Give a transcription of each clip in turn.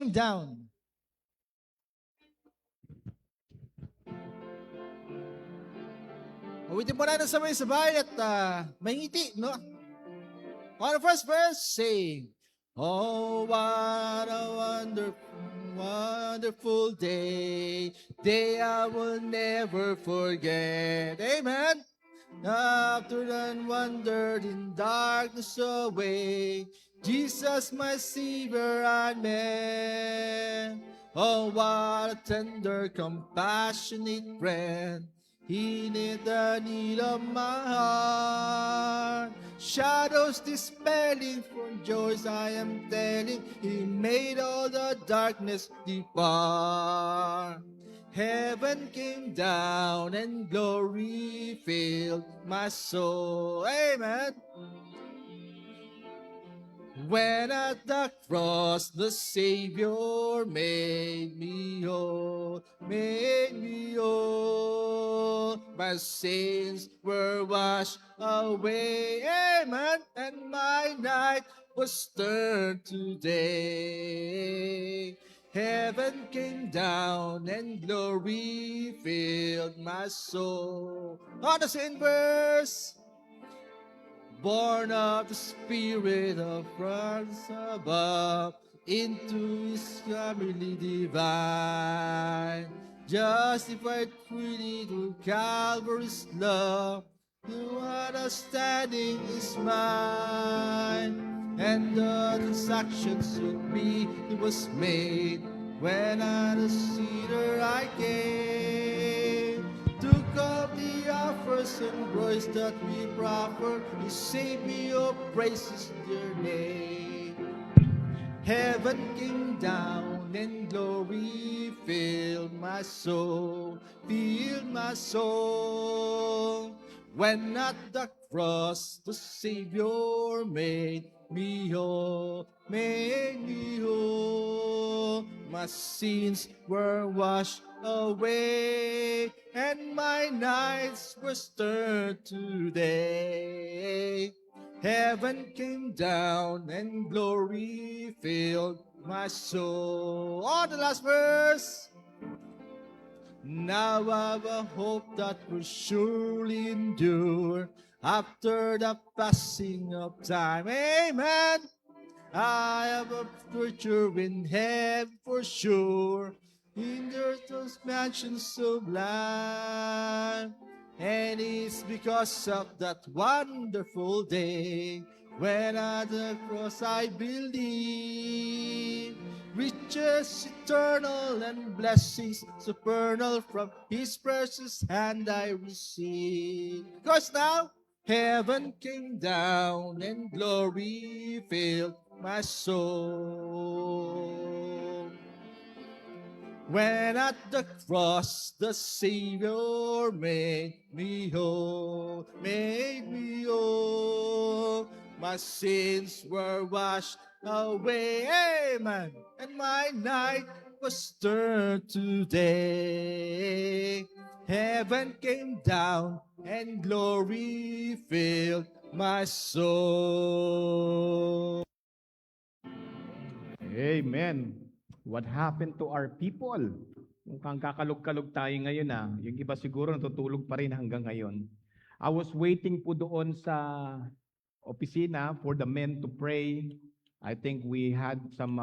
down. Awitin mo na ng sabay-sabay at may ngiti, no? On the first verse, sing. Oh, what a wonderful, wonderful day I will never forget. Amen. After and wandered in darkness away, Jesus my Savior I met. Oh, what a tender, compassionate friend. He knit the need of my heart. Shadows dispelling from joys I am telling. He made all the darkness depart. Heaven came down and glory filled my soul. Amen. When at the cross the Savior made me whole, made me whole. My sins were washed away, amen, and my night was turned to day. Heaven came down and glory filled my soul. On the same verse. Born of the Spirit of France above, into His family divine, justified freely through Calvary's love, new understanding is mine, and the transaction with me it was made, when at the cedar I came, took up the offers and grace that we proffer, He saved me, oh praises dear name. Heaven came down and glory filled my soul, filled my soul. When at the cross the Savior made me whole, made me whole. My sins were washed away, and my nights were turned to day. Heaven came down and glory filled my soul. On the last verse. Now I've a hope that will surely endure after the passing of time. Amen. I have a future in heaven for sure, in those mansions sublime. And it's because of that wonderful day when at the cross I believe. Riches eternal and blessings supernal from His precious hand I receive. Because now heaven came down and glory filled my soul. When at the cross the Savior made me whole, made me whole. My sins were washed away, amen, and my night was turned to day. Heaven came down and glory filled my soul. Amen. What happened to our people? Mukhang kakalog-kalog tayo ngayon Yung iba siguro natutulog pa rin hanggang ngayon. I was waiting po doon sa opisina for the men to pray. I think we had some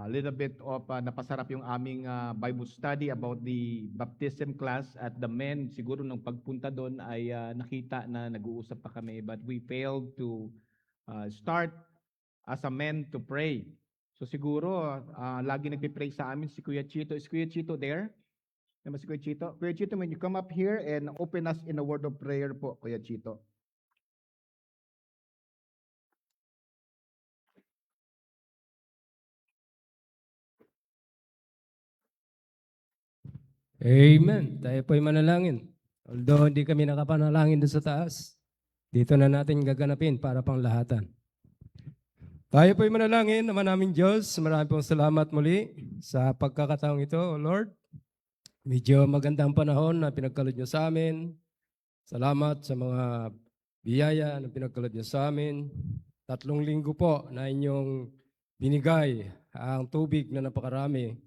little bit of napasarap yung aming Bible study about the baptism class at the men. Siguro nung pagpunta doon ay nakita na nag-uusap pa kami, but we failed to start as a men to pray. So siguro, lagi nagpe-pray sa amin si Kuya Chito. Is Kuya Chito there? Naman si Kuya Chito? Kuya Chito, when you come up here and open us in a word of prayer po, Kuya Chito. Amen. Tayo po'y manalangin. Although hindi kami nakapanalangin doon sa taas, dito na natin gaganapin para pang lahatan. Tayo po'y manalangin, naman namin Diyos. Marami pong salamat muli sa pagkakataong ito, O Lord. Medyo magandang panahon na pinagkalod niyo sa amin. Salamat sa mga biyaya na pinagkalod niyo sa amin. 3 linggo po na inyong binigay ang tubig na napakarami.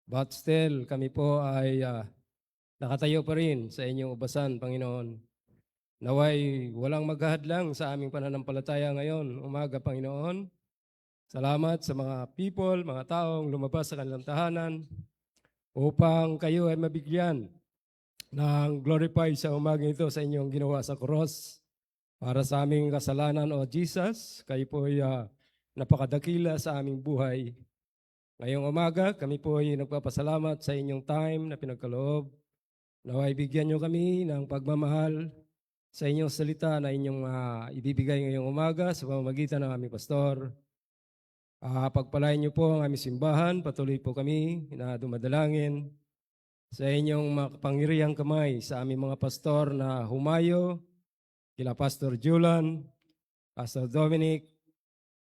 But still, kami po ay nakatayo pa rin sa inyong ubasan, Panginoon. Naway walang maghahadlang sa aming pananampalataya ngayon, umaga, Panginoon. Salamat sa mga people, mga taong lumabas sa kanilang tahanan upang kayo ay mabigyan ng glorify sa umaga ito sa inyong ginawa sa cross. Para sa aming kasalanan, O Jesus, kayo po ay napakadakila sa aming buhay. Ngayong umaga, kami po ay nagpapasalamat sa inyong time na pinagkaloob. Naway bigyan nyo kami ng pagmamahal sa inyong salita na inyong ibibigay ngayong umaga sa pamamagitan ng aming pastor. Pagpalain niyo po ang aming simbahan, patuloy po kami na dumadalangin sa inyong makapangyarihang kamay sa aming mga pastor na humayo, kila Pastor Julan, Pastor Dominic,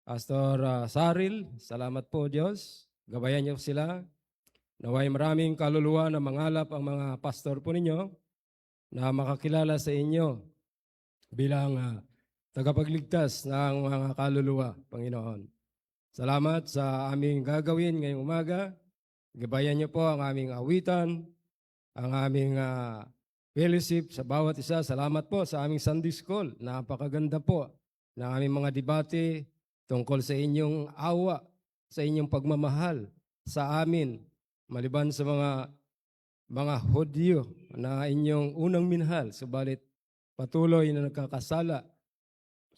Pastor Saril. Salamat po, Diyos. Gabayan niyo sila. Naway maraming kaluluwa na mangalap ang mga pastor po ninyo na makakilala sa inyo bilang tagapagligtas ng mga kaluluwa, Panginoon. Salamat sa aming gagawin ngayong umaga. Gabayan niyo po ang aming awitan, ang aming fellowship sa bawat isa. Salamat po sa aming Sunday School. Napakaganda po ng aming mga debate tungkol sa inyong awa, sa inyong pagmamahal sa amin, maliban sa mga Hudyo na inyong unang minahal, subalit patuloy na nagkakasala.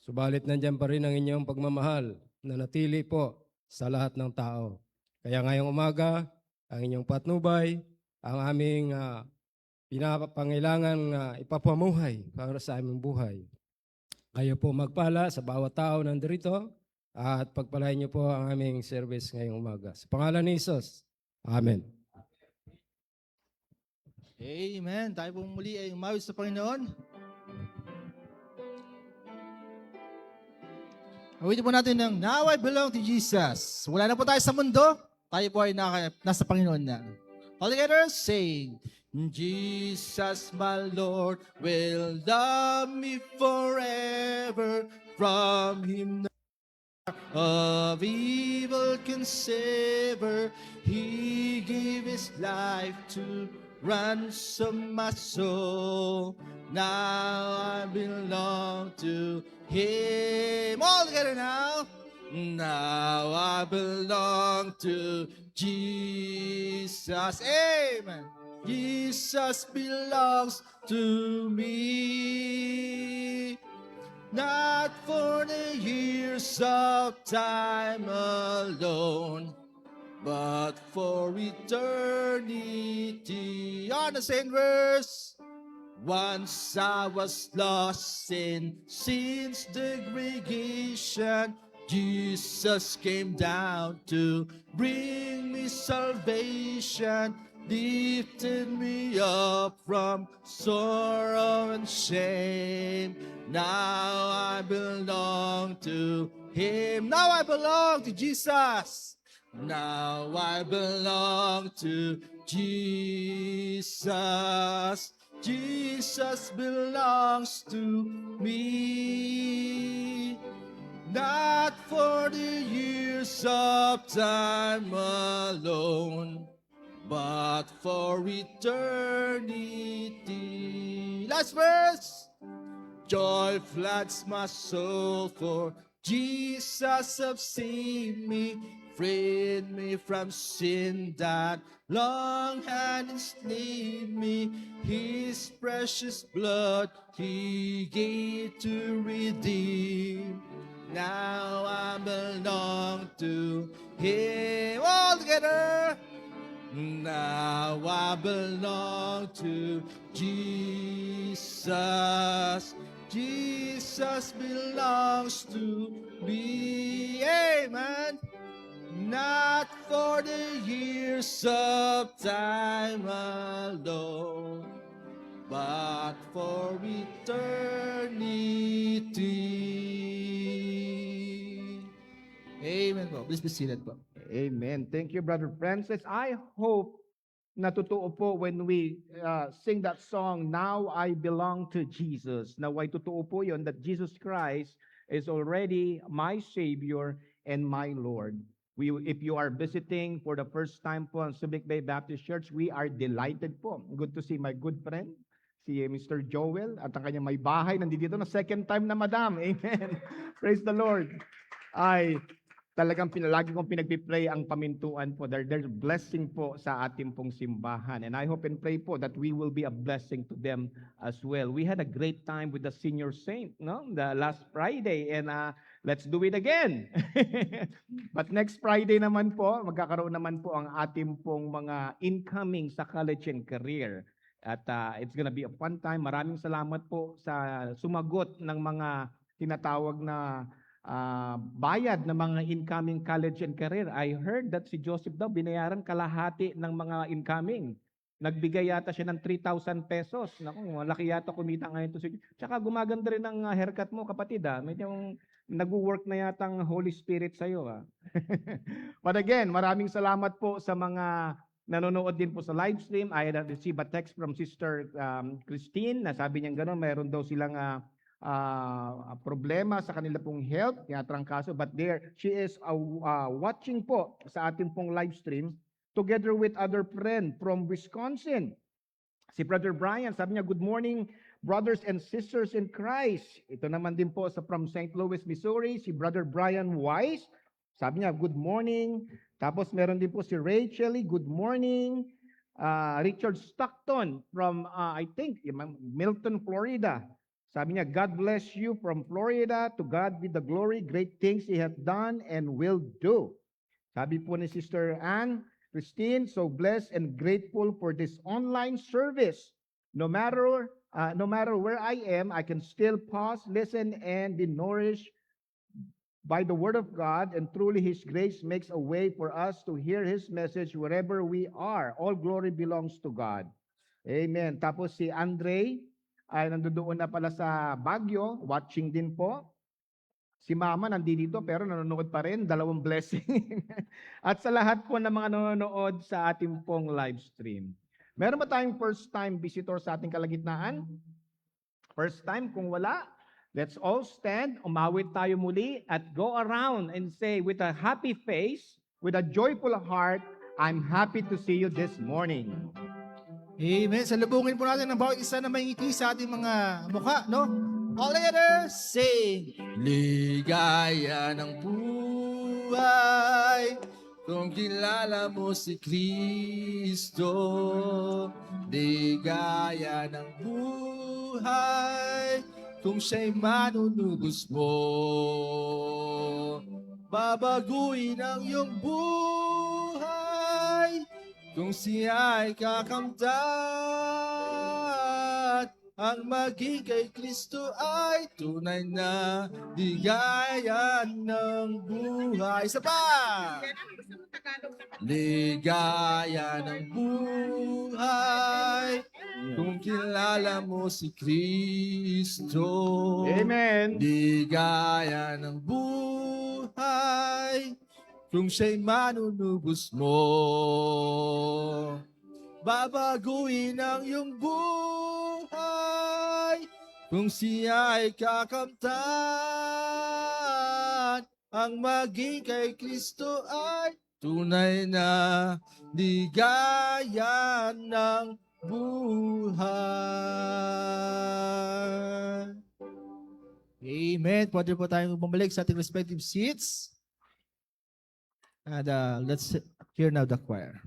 Subalit nandyan pa rin ang inyong pagmamahal na natili po sa lahat ng tao. Kaya ngayong umaga, ang inyong patnubay, ang aming pinapangailangan ipapamuhay para sa aming buhay. Kayo po magpala sa bawat tao nandirito at pagpalain niyo po ang aming service ngayong umaga. Sa pangalan ni Jesus, Amen. Amen. Tayo po muli ay umawit sa Panginoon. Awitin po natin ng Now I Belong to Jesus. Wala na po tayo sa mundo. Tayo po ay nasa Panginoon na. All together, sing. Jesus, my Lord, will love me forever. From Him of evil can save. He gave His life to ransom my soul. Now I belong to Him. All together now. Now I belong to Jesus. Amen. Jesus belongs to me. Not for the years of time alone, but for eternity. On the same verse. Once I was lost in sin's degradation, Jesus came down to bring me salvation, lifted me up from sorrow and shame. Now I belong to Him. Now I belong to Jesus. Now I belong to Jesus. Jesus belongs to me. Not for the years of time alone, but for eternity. Last verse. Joy floods my soul, for Jesus have saved me, freed me from sin that long had enslaved me. His precious blood He gave to redeem. Now I belong to Him. All together. Now I belong to Jesus. Jesus belongs to me. Amen. Not for the years of time alone, but for eternity. Amen po. Please be seated po. Amen. Thank you, Brother Francis. I hope na totoo po when we sing that song, Now I Belong to Jesus. Naway totoo po yun that Jesus Christ is already my Savior and my Lord. If you are visiting for the first time po ang Subic Bay Baptist Church, we are delighted po. Good to see my good friend, si Mr. Joel, at ang kanyang may bahay. Nandito na second time na, Madam. Amen. Praise the Lord. Ay, talagang lagi kong pinagpipray ang pamintuan po. There's blessing po sa ating pong simbahan. And I hope and pray po that we will be a blessing to them as well. We had a great time with the senior saint, no? The last Friday. And let's do it again. But next Friday naman po, magkakaroon naman po ang ating pong mga incoming sa college and career. At it's gonna be a fun time. Maraming salamat po sa sumagot ng mga tinatawag na bayad ng mga incoming college and career. I heard that si Joseph daw binayaran kalahati ng mga incoming. Nagbigay yata siya ng 3,000 pesos. Naku, malaki yata kumita ngayon to si. Tsaka gumaganda rin ang haircut mo, kapatid. Medyo nag-work na yata ang Holy Spirit sa iyo. But again, maraming salamat po sa mga nanonood din po sa live stream. I had received a text from Sister Christine na sabi niya gano'n, mayroon daw silang problema sa kanila pong health, tinatrangkaso, but she is watching po sa ating pong live stream together with other friend from Wisconsin. Si Brother Brian, sabi niya, good morning, brothers and sisters in Christ. Ito naman din po from St. Louis, Missouri, si Brother Brian Wise. Sabi niya, good morning. Tapos meron din po si Rachel, good morning. Richard Stockton from, I think, Milton, Florida. Sabi niya, God bless you from Florida. To God be the glory. Great things He hath done and will do. Sabi po ni Sister Anne Christine, so blessed and grateful for this online service. No matter where I am, I can still pause, listen, and be nourished by the Word of God. And truly His grace makes a way for us to hear His message wherever we are. All glory belongs to God. Amen. Tapos si Andre ay nandoon na pala sa Baguio, watching din po. Si Mama nandito pero nanonood pa rin, dalawang blessing. At sa lahat po ng mga nanonood sa ating pong live stream. Meron ba tayong first time visitor sa ating kalagitnaan? First time, kung wala, let's all stand, umawit tayo muli at go around and say with a happy face, with a joyful heart, I'm happy to see you this morning. Amen. Salubungin po natin ang bawat isa na may ngiti sa ating mga mukha, no? All together, sing! Ligaya ng buhay kung kilala mo si Kristo. Ligaya ng buhay kung siya'y manunubos mo. Babaguhin ang iyong buhay kung siya'y kakamtan. Ang maging kay Kristo ay tunay na ligaya ng buhay. Isa pa! Ligaya ng buhay kung kilala mo si Kristo. Amen. Ligaya ng buhay kung siya'y manunubos mo. Babaguhin ang iyong buhay kung siya ay kakamtan. Ang maging kay Kristo ay tunay na ligaya ng buhay. Amen. Pwede po tayong bumalik sa ating respective seats. And let's hear now the choir.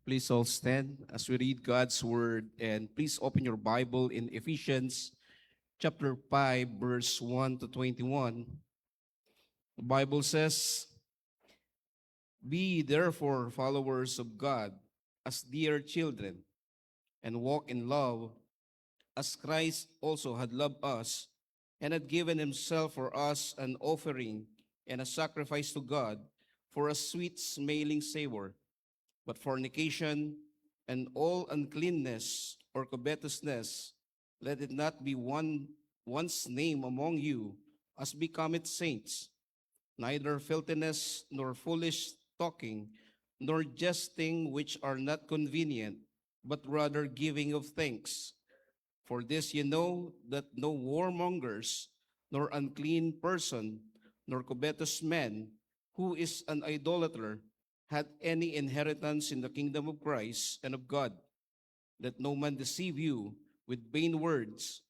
Please all stand as we read God's word, and please open your Bible in Ephesians chapter 5, verse 1 to 21. The Bible says, "Be therefore followers of God as dear children, and walk in love as Christ also had loved us and had given himself for us an offering and a sacrifice to God for a sweet smelling savor. But fornication and all uncleanness or covetousness, let it not be one's name among you, as becometh saints, neither filthiness, nor foolish talking, nor jesting, which are not convenient, but rather giving of thanks. For this ye know, that no warmongers, nor unclean person, nor covetous man, who is an idolater, had any inheritance in the kingdom of Christ and of God. Let no man deceive you with vain words,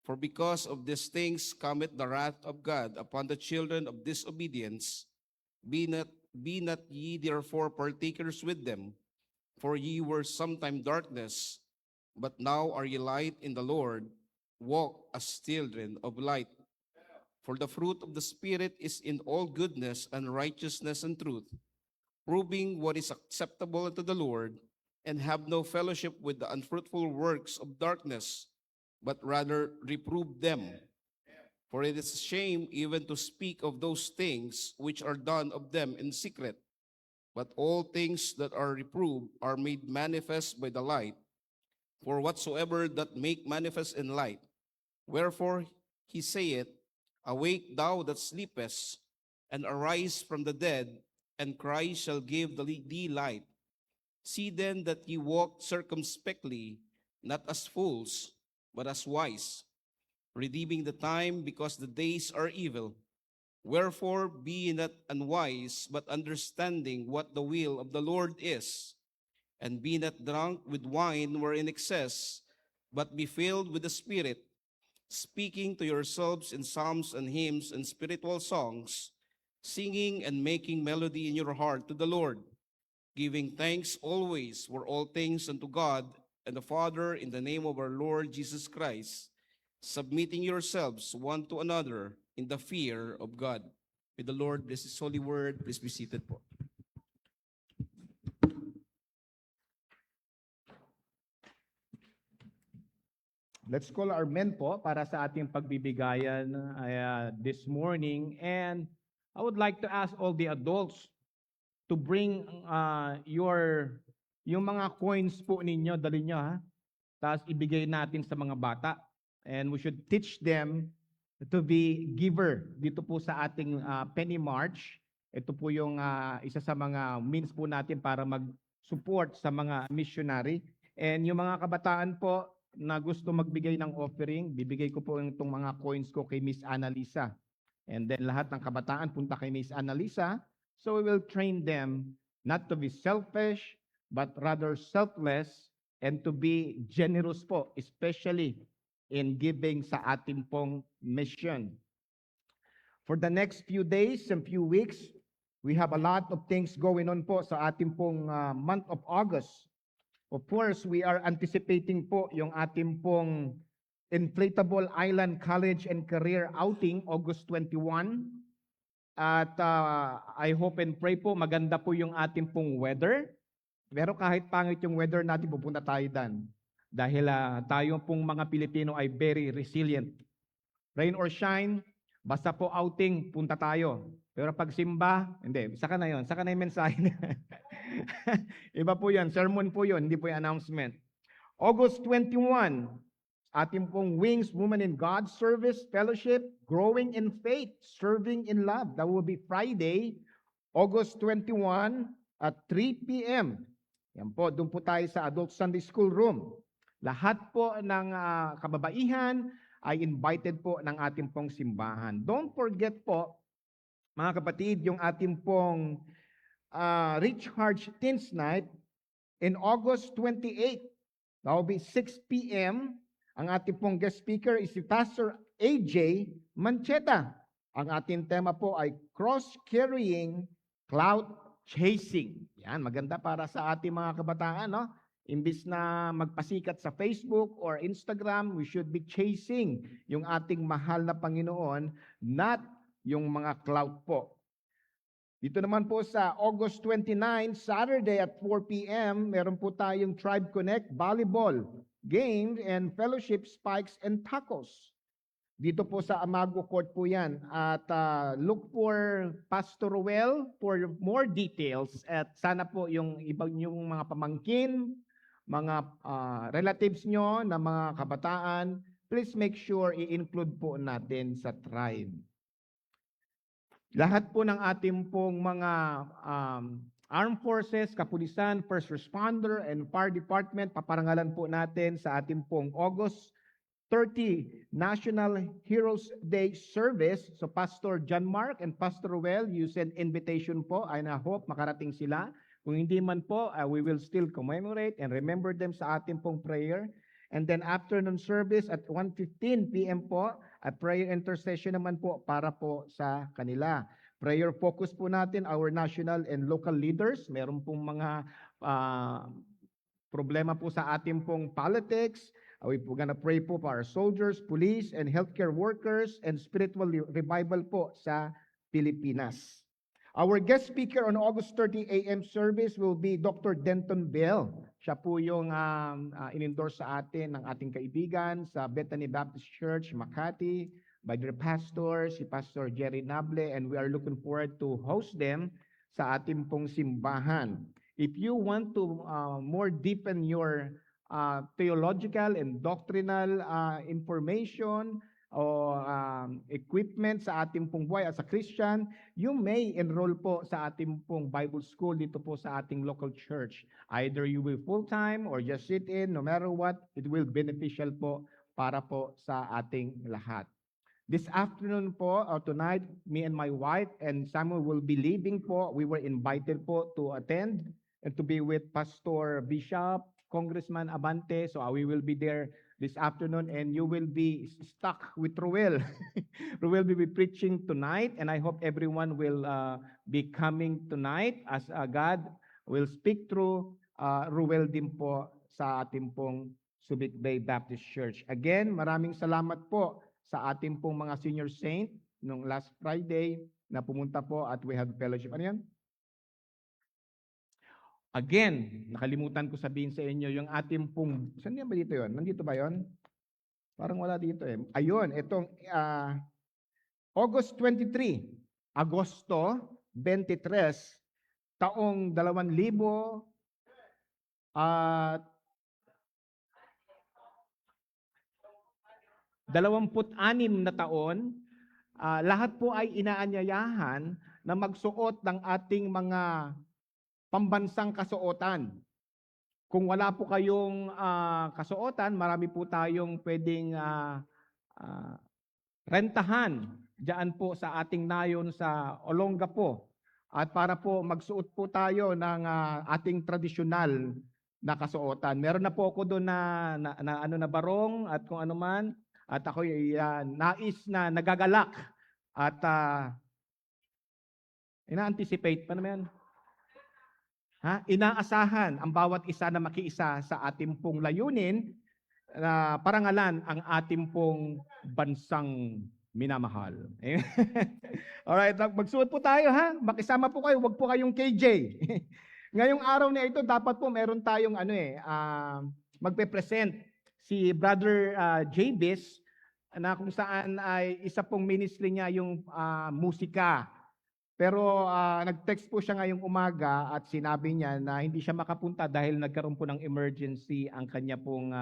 for because of these things cometh the wrath of God upon the children of disobedience. Be not ye therefore partakers with them, for ye were sometime darkness, but now are ye light in the Lord. Walk as children of light. For the fruit of the Spirit is in all goodness and righteousness and truth, proving what is acceptable unto the Lord, and have no fellowship with the unfruitful works of darkness, but rather reprove them. For it is a shame even to speak of those things which are done of them in secret. But all things that are reproved are made manifest by the light. For whatsoever that make manifest in light, wherefore he saith, Awake thou that sleepest, and arise from the dead, and Christ shall give thee light. See then that ye walk circumspectly, not as fools, but as wise, redeeming the time, because the days are evil. Wherefore be ye not unwise, but understanding what the will of the Lord is. And be not drunk with wine wherein excess, but be filled with the Spirit, speaking to yourselves in psalms and hymns and spiritual songs, singing and making melody in your heart to the Lord, giving thanks always for all things unto God and the Father in the name of our Lord Jesus Christ, submitting yourselves one to another in the fear of God. May the Lord bless His holy word. Please be seated po. Let's call our men po para sa ating pagbibigayan this morning. And I would like to ask all the adults to bring yung mga coins po ninyo, dali nyo ha. Tapos ibigay natin sa mga bata. And we should teach them to be giver dito po sa ating Penny March. Ito po yung isa sa mga means po natin para mag-support sa mga missionary. And yung mga kabataan po na gusto magbigay ng offering, bibigay ko po itong mga coins ko kay Miss Annalisa. And then lahat ng kabataan punta kay Miss Annalisa. So we will train them not to be selfish, but rather selfless, and to be generous po, especially in giving sa ating pong mission. For the next few days and few weeks, we have a lot of things going on po sa ating pong month of August. Of course, we are anticipating po yung ating pong Inflatable Island College and Career Outing, August 21. At I hope and pray po, maganda po yung ating pong weather. Pero kahit pangit yung weather natin, pupunta tayo dan. Dahil tayo pong mga Pilipino ay very resilient. Rain or shine, basta po outing, punta tayo. Pero pag simba, hindi, saka na yun. Saka na yung mensahe. Iba po yan. Sermon po yun, hindi po yung announcement. August 21, ating pong Wings Women in God Service Fellowship, Growing in Faith, Serving in Love. That will be Friday, August 21 at 3 p.m. Yan po, doon po tayo sa Adult Sunday School Room. Lahat po ng kababaihan ay invited po ng ating pong simbahan. Don't forget po, mga kapatid, yung ating pong Recharge Teens Night in August 28. That will be 6 p.m. Ang ating pong guest speaker is si Pastor AJ Mancheta. Ang ating tema po ay Cross-Carrying Cloud chasing. Yan, maganda para sa ating mga kabataan, no? Imbis na magpasikat sa Facebook or Instagram, we should be chasing yung ating mahal na Panginoon, not yung mga clout po. Dito naman po sa August 29, Saturday at 4 p.m., meron po tayong Tribe Connect Volleyball Games and Fellowship Spikes and Tacos. Dito po sa Amago Court po yan. At look for Pastor Ruel for more details. At sana po yung ibang yung mga pamangkin, mga relatives nyo na mga kabataan, please make sure i-include po natin sa tribe. Lahat po ng ating pong mga armed forces, kapulisan, first responder, and fire department, paparangalan po natin sa ating pong August 30 National Heroes Day Service. So Pastor John Mark and Pastor Ruel, you send invitation po, and I hope makarating sila. Kung hindi man po, we will still commemorate and remember them sa ating pong prayer. And then afternoon service at 1:15 p.m. po, at prayer intercession naman po para po sa kanila. Prayer focus po natin, our national and local leaders. Meron pong mga problema po sa ating pong politics. We're gonna pray po for our soldiers, police, and healthcare workers, and spiritual revival po sa Pilipinas. Our guest speaker on August 30 a.m. service will be Dr. Denton Bell. Siya po yung in-endorse sa atin ng ating kaibigan sa Bethany Baptist Church, Makati, by their pastor, si Pastor Jerry Nable, and we are looking forward to host them sa ating pong simbahan. If you want to more deepen your theological and doctrinal information o equipment sa ating pong buhay as a Christian, you may enroll po sa ating pong Bible school dito po sa ating local church. Either you will full-time or just sit in, no matter what, it will beneficial po para po sa ating lahat. This afternoon po, tonight, me and my wife and Samuel will be leaving po. We were invited po to attend and to be with Pastor Bishop, Congressman Abante. So we will be there this afternoon, and you will be stuck with Ruel. Ruel will be preaching tonight, and I hope everyone will be coming tonight as God will speak through Ruel din po sa ating pong Subic Bay Baptist Church. Again, maraming salamat po sa ating pong mga senior saint nung last Friday na pumunta po at we have fellowship. Ano yan? Again, nakalimutan ko sabihin sa inyo yung ating pong, saan yan ba dito yun? Nandito ba yun? Parang wala dito eh. Ayun, itong August 23, Agosto 23, taong 2000 at 26 na taon, lahat po ay inaanyayahan na magsuot ng ating mga pambansang kasuotan. Kung wala po kayong kasuotan, marami po tayong pwedeng rentahan diyan po sa ating nayon sa Olongapo. At para po magsuot po tayo ng ating tradisyonal na kasuotan. Meron na po ako doon na barong at kung ano man. At ako nais na nagagalak at ina-anticipate pa naman. Inaasahan ang bawat isa na makiisa sa ating pong layunin na parangalan ang ating pong bansang minamahal. Alright, magsuot po tayo ha. Makisama po kayo, wag po kayong KJ. Ngayong araw na ito, dapat po meron tayong magpe-present si Brother Jabez na kung saan ay isa pong ministry niya yung musika. Pero nag-text po siya ngayong umaga at sinabi niya na hindi siya makapunta dahil nagkaroon po ng emergency ang kanya pong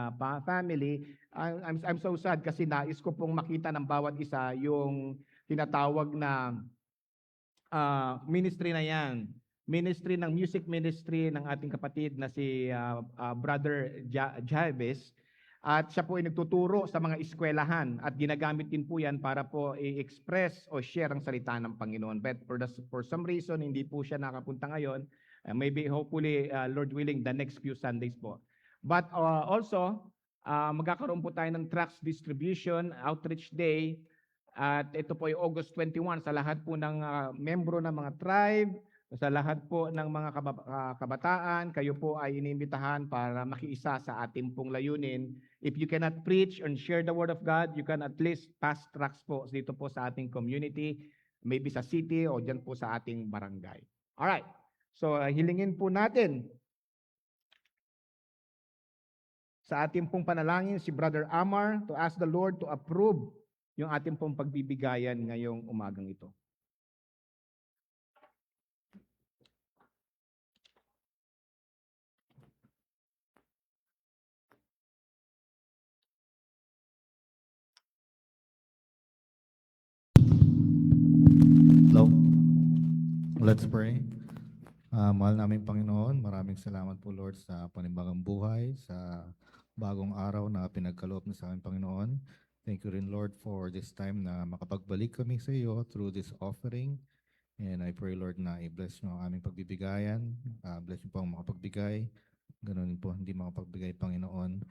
family. I'm so sad kasi nais ko pong makita ng bawat isa yung tinatawag na ministry na yan. Ministry ng music ministry ng ating kapatid na si Brother Jabez. At siya po ay nagtuturo sa mga eskwelahan at ginagamit din po yan para po i-express o share ang salita ng Panginoon. But for some reason, hindi po siya nakapunta ngayon. Maybe, hopefully, Lord willing, the next few Sundays po. But also, magkakaroon po tayo ng tracts distribution, outreach day. At ito po ay August 21 sa lahat po ng membro ng mga tribe, Sa lahat po ng mga kabataan, kayo po ay inimbitahan para makiisa sa ating pong layunin. If you cannot preach and share the Word of God, you can at least pass tracts po dito po sa ating community, maybe sa city o dyan po sa ating barangay. Alright, so hilingin po natin sa ating pong panalangin si Brother Amar to ask the Lord to approve yung ating pong pagbibigayan ngayong umagang ito. Hello. Let's pray. Mahal namin Panginoon, maraming salamat po Lord sa panibagong buhay, sa bagong araw na pinagkaloob na sa amin Panginoon. Thank you rin Lord for this time na makapagbalik kami sa iyo through this offering. And I pray Lord na i-bless nyo ang aming pagbibigayan. Bless nyo po ang makapagbigay. Ganun po hindi makapagbigay Panginoon.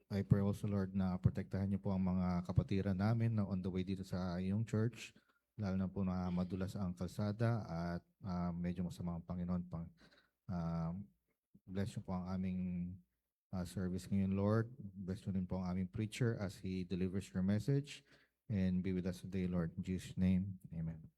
I pray also Lord na protektahan niyo po ang mga kapatiran namin na on the way dito sa iyong church. Lalo na po na madulas ang kalsada at medyo masama ang Panginoon. Bless niyo po ang aming service ngayon, Lord. Bless niyo rin po ang aming preacher as he delivers your message. And be with us today, Lord. In Jesus' name, amen.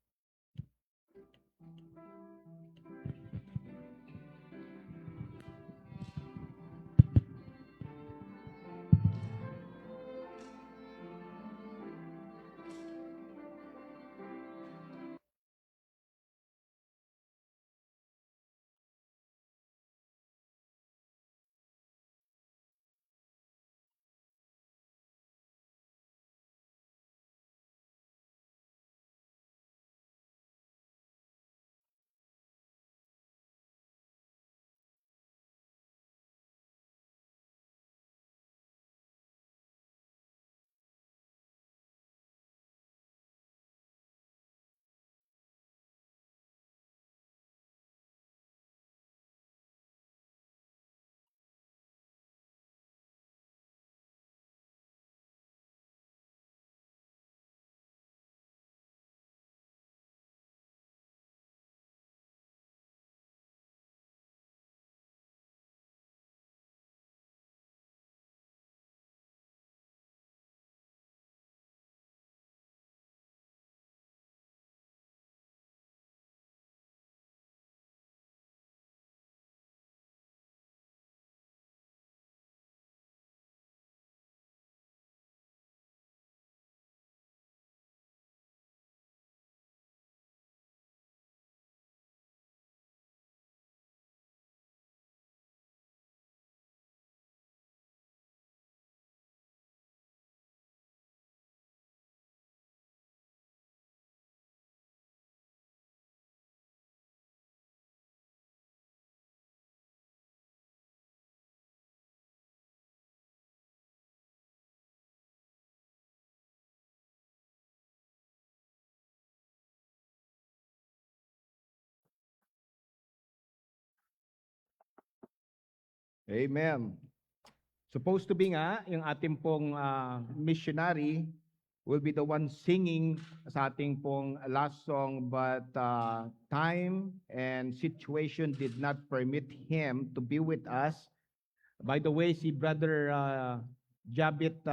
Amen. Supposed to be nga, yung ating pong missionary will be the one singing sa ating pong last song, but time and situation did not permit him to be with us. By the way, si Brother Jabez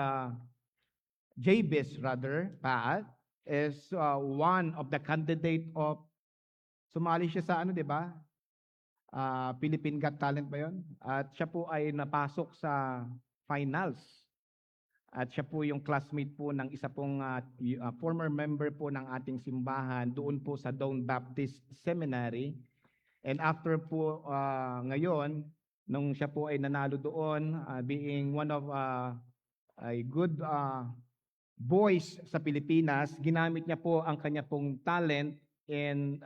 rather, Pat, is one of the candidate of, sumali siya sa ano, di ba? Philippine Got Talent ba yun? At siya po ay napasok sa finals. At siya po yung classmate po ng isa pong former member po ng ating simbahan doon po sa Dawn Baptist Seminary. And after po ngayon, nung siya po ay nanalo doon, being one of a good voice sa Pilipinas, ginamit niya po ang kanya pong talent in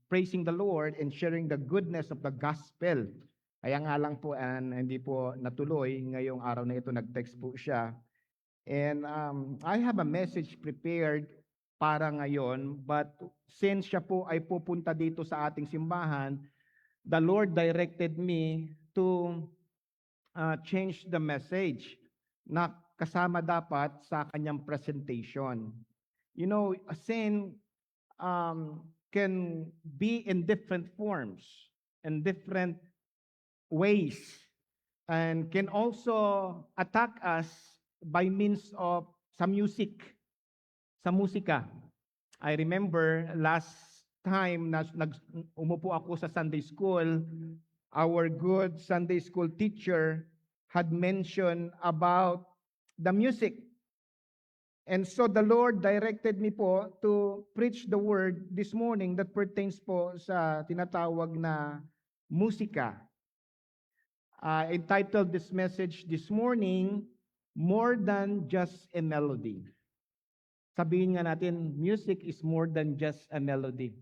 praising the Lord and sharing the goodness of the gospel. Kaya nga lang po, hindi po natuloy. Ngayong araw na ito, nag-text po siya. And I have a message prepared para ngayon, but since siya po ay pupunta dito sa ating simbahan, the Lord directed me to change the message na kasama dapat sa kanyang presentation. You know, since can be in different forms and different ways and can also attack us by means of sa music, sa musika. I remember last time na umupo ako sa Sunday school, our good Sunday school teacher had mentioned about the music. And so the Lord directed me po to preach the word this morning that pertains po sa tinatawag na musika. I entitled this message this morning, More Than Just a Melody. Sabihin nga natin, music is more than just a melody.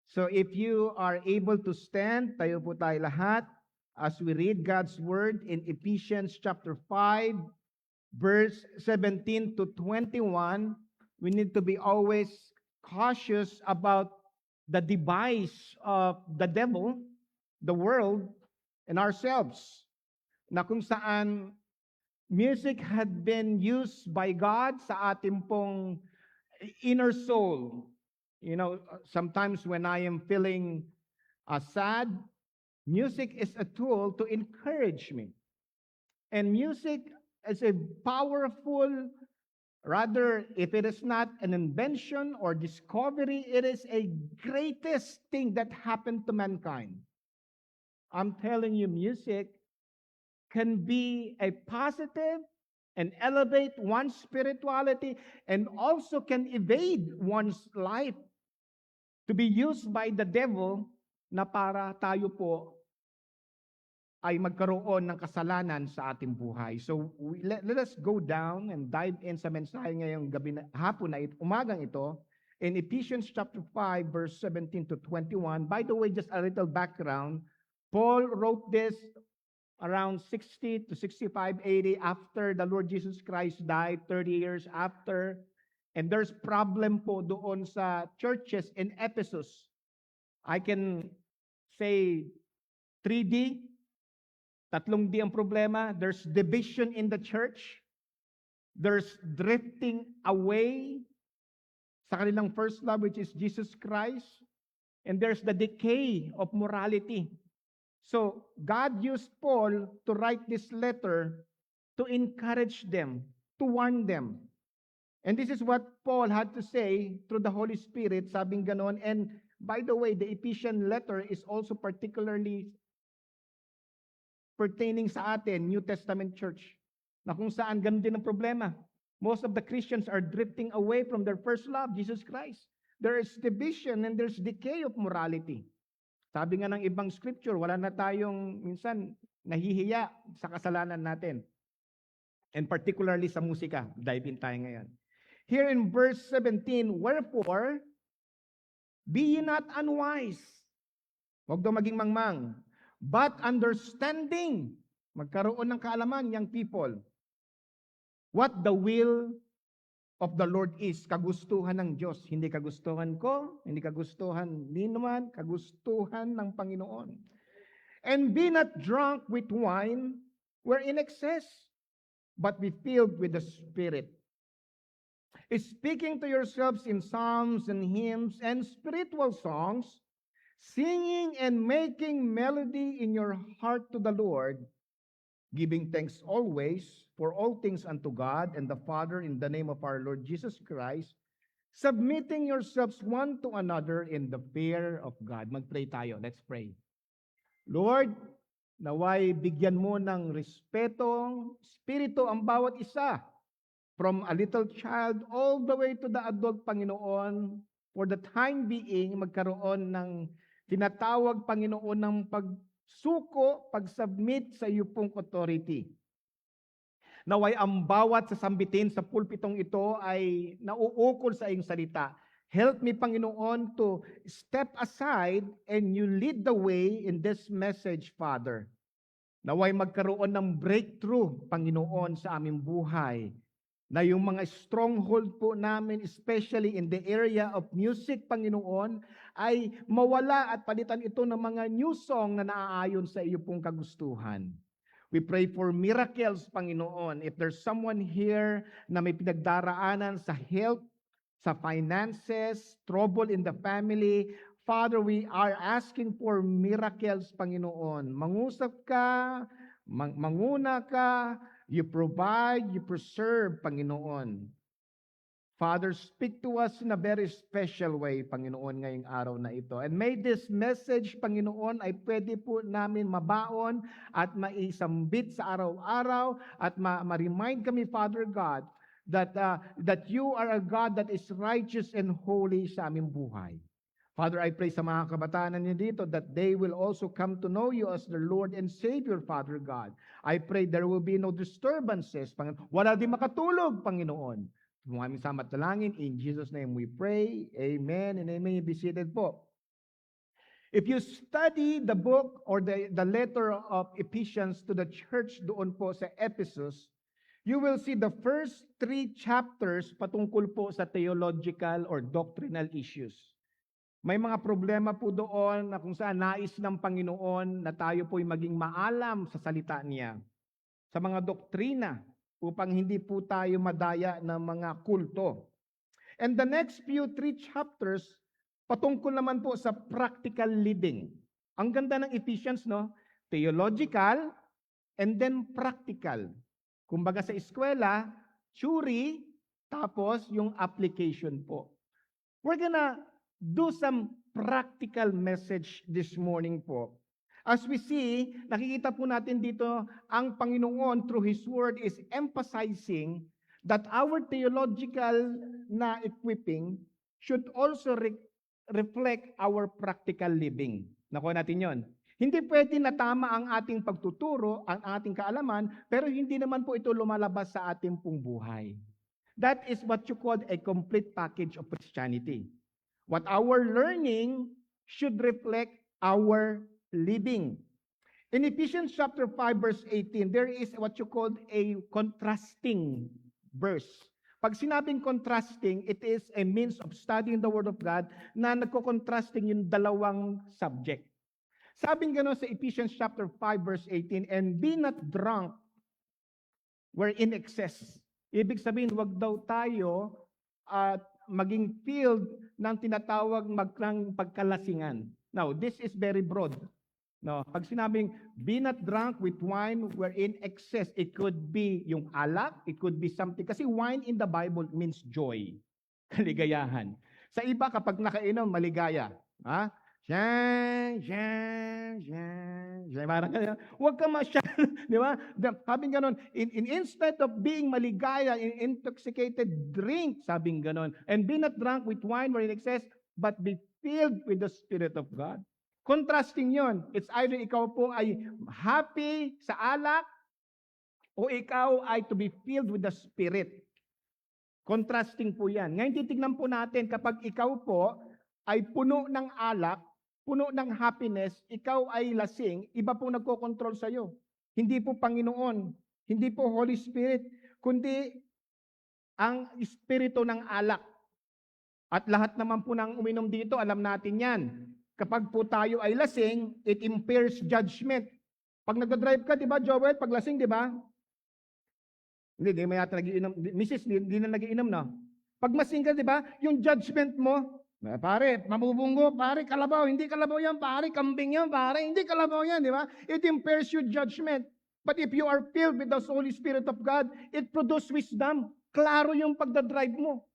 So if you are able to stand, tayo po tayo lahat as we read God's word in Ephesians chapter 5, verse 17 to 21. We need to be always cautious about the device of the devil, the world, and ourselves. Na kung saan music had been used by God sa ating pong inner soul. You know, sometimes when I am feeling sad, music is a tool to encourage me. And music is a powerful, rather, if it is not an invention or discovery, it is a greatest thing that happened to mankind. I'm telling you, music can be a positive and elevate one's spirituality and also can evade one's life to be used by the devil na para tayo po ay magkaroon ng kasalanan sa ating buhay. So let us go down and dive in sa mensahe ngayong gabi na, hapon na ito, umagang ito, in Ephesians chapter 5, verse 17 to 21. By the way, just a little background, Paul wrote this around 60 to 65 AD after the Lord Jesus Christ died, 30 years after. And there's problem po doon sa churches in Ephesus. I can say 3D, tatlong D ang problema. There's division in the church. There's drifting away sa kanilang first love, which is Jesus Christ. And there's the decay of morality. So God used Paul to write this letter to encourage them, to warn them. And this is what Paul had to say through the Holy Spirit, sabing ganon. And by the way, the Ephesian letter is also particularly pertaining sa atin, New Testament church, na kung saan ganun din ang problema. Most of the Christians are drifting away from their first love, Jesus Christ. There is division and there's decay of morality. Sabi nga ng ibang scripture, wala na tayong minsan nahihiya sa kasalanan natin. And particularly sa musika. Dive in tayo ngayon. Here in verse 17, wherefore, be ye not unwise. Huwag daw maging mangmang. But understanding. Magkaroon ng kaalaman, young people. What the will of the Lord is. Kagustuhan ng Diyos. Hindi kagustuhan ko, hindi kagustuhan ni naman, kagustuhan ng Panginoon. And be not drunk with wine, where in excess, but be filled with the Spirit. Speaking to yourselves in psalms and hymns and spiritual songs, singing and making melody in your heart to the Lord, giving thanks always for all things unto God and the Father in the name of our Lord Jesus Christ, submitting yourselves one to another in the fear of God. Mag-pray tayo. Let's pray. Lord, naway bigyan mo ng respetong spirito ang bawat isa, from a little child all the way to the adult, Panginoon, for the time being, magkaroon ng tinatawag, Panginoon, ng pagsuko, pag-submit sa iyo pong authority. Naway ang bawat sasambitin sa pulpitong ito ay nauukol sa iyong salita. Help me, Panginoon, to step aside and you lead the way in this message, Father. Naway magkaroon ng breakthrough, Panginoon, sa aming buhay. Na yung mga stronghold po namin, especially in the area of music, Panginoon, ay mawala at palitan ito ng mga new song na naaayon sa iyo pong kagustuhan. We pray for miracles, Panginoon. If there's someone here na may pinagdaraanan sa health sa finances, trouble in the family. Father, we are asking for miracles, Panginoon. Mangusap ka, manguna ka, you provide, you preserve, Panginoon. Father, speak to us in a very special way, Panginoon, ngayong araw na ito. And may this message, Panginoon, ay pwede po namin mabaon at maisambit sa araw-araw at ma-remind kami, Father God, that you are a God that is righteous and holy sa aming buhay. Father, I pray sa mga kabataan niyo dito that they will also come to know you as their Lord and Savior, Father God. I pray there will be no disturbances, Panginoon. Wala din makatulog, Panginoon. Mga aming samat dalangin, in Jesus' name we pray. Amen and amen. Be seated po. If you study the book or the letter of Ephesians to the church doon po sa Ephesus, you will see the first 3 chapters patungkol po sa theological or doctrinal issues. May mga problema po doon na kung saan nais ng Panginoon na tayo po'y maging maalam sa salita niya. Sa mga doktrina, upang hindi po tayo madaya ng mga kulto. And the next few 3 chapters, patungkol naman po sa practical living. Ang ganda ng Ephesians, no? Theological and then practical. Kumbaga sa eskwela, theory, tapos yung application po. We're gonna do some practical message this morning po. As we see, nakikita po natin dito, ang Panginoon through His Word is emphasizing that our theological na equipping should also reflect our practical living. Nakuha natin yon. Hindi pwede na tama ang ating pagtuturo, ang ating kaalaman, pero hindi naman po ito lumalabas sa ating pong buhay. That is what you call a complete package of Christianity. What our learning should reflect our living. In Ephesians chapter 5 verse 18, there is what you call a contrasting verse. Pag sinabing contrasting, it is a means of studying the Word of God na nagko-contrasting yung dalawang subject. Sabing gano'n sa Ephesians chapter 5 verse 18, and be not drunk where in excess. Ibig sabihin, wag daw tayo at maging filled ng tinatawag ng pagkalasingan. Now, this is very broad. No, pag sinabing be not drunk with wine wherein excess, it could be yung alak, it could be something. Kasi wine in the Bible means joy, kaligayahan. Sa iba, kapag nakainom, maligaya. Ha? Parang huwag ka masyal, di ba? Sabing ganon, instead of being maligaya, intoxicated, drink, sabing ganon. And be not drunk with wine wherein excess, but be filled with the Spirit of God. Contrasting yon. It's either ikaw po ay happy sa alak o ikaw ay to be filled with the Spirit. Contrasting po yan. Ngayon titignan po natin kapag ikaw po ay puno ng alak, puno ng happiness, ikaw ay lasing, iba po nagkokontrol sa iyo. Hindi po Panginoon, hindi po Holy Spirit, kundi ang espiritu ng alak. At lahat naman po ng uminom dito, alam natin yan. Kapag po tayo ay lasing, it impairs judgment. Pag nagdadrive ka, di ba, Joel? Pag lasing, di ba? Hindi may yata nagiinom. Mrs., hindi na nagiinom, no? Pag masing ka, di ba, yung judgment mo, pare, mabubunggo, pare, kalabaw, hindi kalabaw yan, pare, kambing yan, pare, hindi kalabaw yan, di ba? It impairs your judgment. But if you are filled with the Holy Spirit of God, it produces wisdom. Klaro yung pagdadrive mo.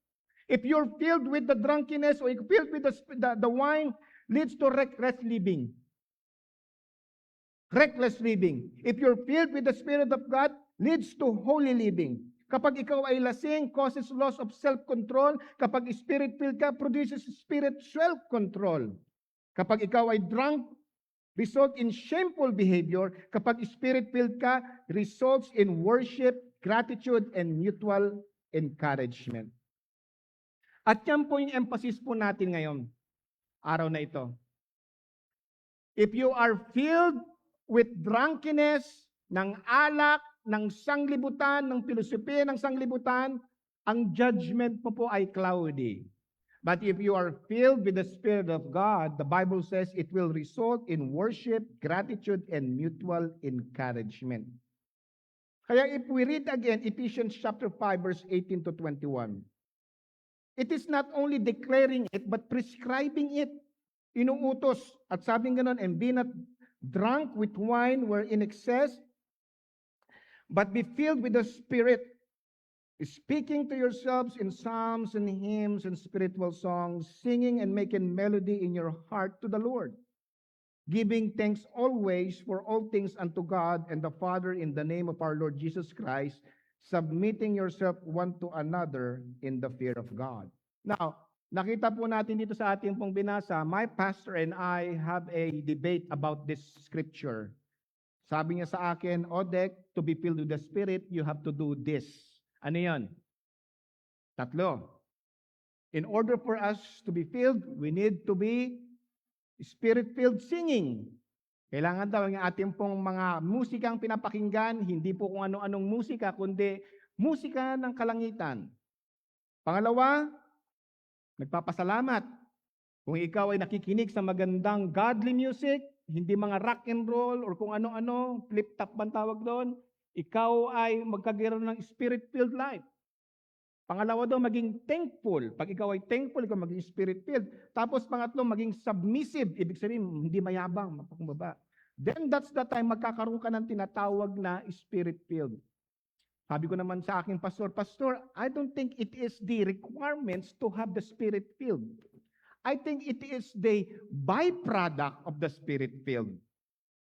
If you're filled with the drunkenness or you're filled with the wine, leads to reckless living. Reckless living. If you're filled with the Spirit of God, leads to holy living. Kapag ikaw ay lasing, causes loss of self-control. Kapag spirit-filled ka, produces spirit self-control. Kapag ikaw ay drunk, result in shameful behavior. Kapag spirit-filled ka, results in worship, gratitude, and mutual encouragement. At yan po yung emphasis po natin ngayon, araw na ito. If you are filled with drunkenness, ng alak, ng sanglibutan, ng pilosopiya ng sanglibutan, ang judgment mo po ay cloudy. But if you are filled with the Spirit of God, the Bible says it will result in worship, gratitude, and mutual encouragement. Kaya if we read again Ephesians chapter 5 verse 18 to 21, It is not only declaring it, but prescribing it. Inuutos. At sabi ganon, and be not drunk with wine where in excess, but be filled with the Spirit, speaking to yourselves in psalms and hymns and spiritual songs, singing and making melody in your heart to the Lord, giving thanks always for all things unto God and the Father in the name of our Lord Jesus Christ, submitting yourself one to another in the fear of God. Now, nakita po natin dito sa ating pong binasa, my pastor and I have a debate about this scripture. Sabi niya sa akin, Odek, to be filled with the Spirit, you have to do this. Ano yan? Tatlo. In order for us to be filled, we need to be Spirit-filled singing. Kailangan daw ang ating pong mga musikang pinapakinggan, hindi po kung ano-anong musika, kundi musika ng kalangitan. Pangalawa, nagpapasalamat. Kung ikaw ay nakikinig sa magandang godly music, hindi mga rock and roll or kung ano-ano, flip-top bang tawag doon, ikaw ay magkakaroon ng spirit-filled life. Pangalawa daw, maging thankful. Pag ikaw ay thankful, ikaw maging spirit-filled. Tapos pangatlo, maging submissive. Ibig sabihin, hindi mayabang, mapakumbaba. Then that's the time magkakaroon ka ng tinatawag na spirit-filled. Sabi ko naman sa aking pastor, Pastor, I don't think it is the requirements to have the Spirit-filled. I think it is the byproduct of the Spirit-filled.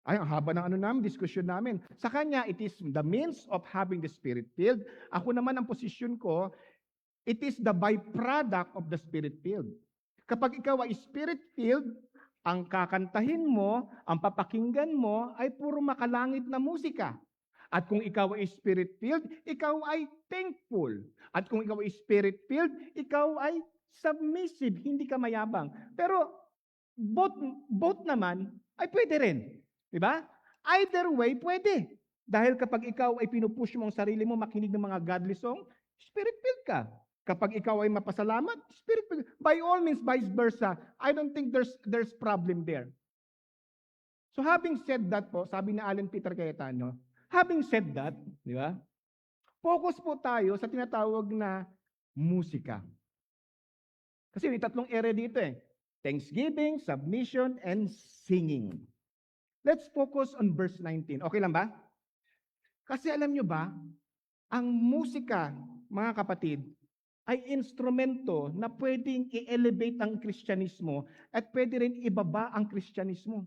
Ay, ang haba ng diskusyon namin. Sa kanya, it is the means of having the Spirit-filled. Ako naman ang posisyon ko, it is the byproduct of the Spirit-filled. Kapag ikaw ay Spirit-filled, ang kakantahin mo, ang papakinggan mo, ay puro makalangit na musika. At kung ikaw ay Spirit-filled, ikaw ay thankful. At kung ikaw ay Spirit-filled, ikaw ay submissive, hindi ka mayabang. Pero both naman ay pwede rin. Diba? Either way, pwede. Dahil kapag ikaw ay pinupush mo ang sarili mo, makinig ng mga godly song, Spirit-filled ka. Kapag ikaw ay mapasalamat, Spirit-filled. By all means, vice versa. I don't think there's problem there. So having said that po, sabi ni Alan Peter Cayetano, having said that, di ba? Focus po tayo sa tinatawag na musika. Kasi may tatlong area dito eh. Thanksgiving, submission, and singing. Let's focus on verse 19. Okay lang ba? Kasi alam nyo ba, ang musika, mga kapatid, ay instrumento na pwedeng i-elevate ang Kristyanismo at pwede rin ibaba ang Kristyanismo.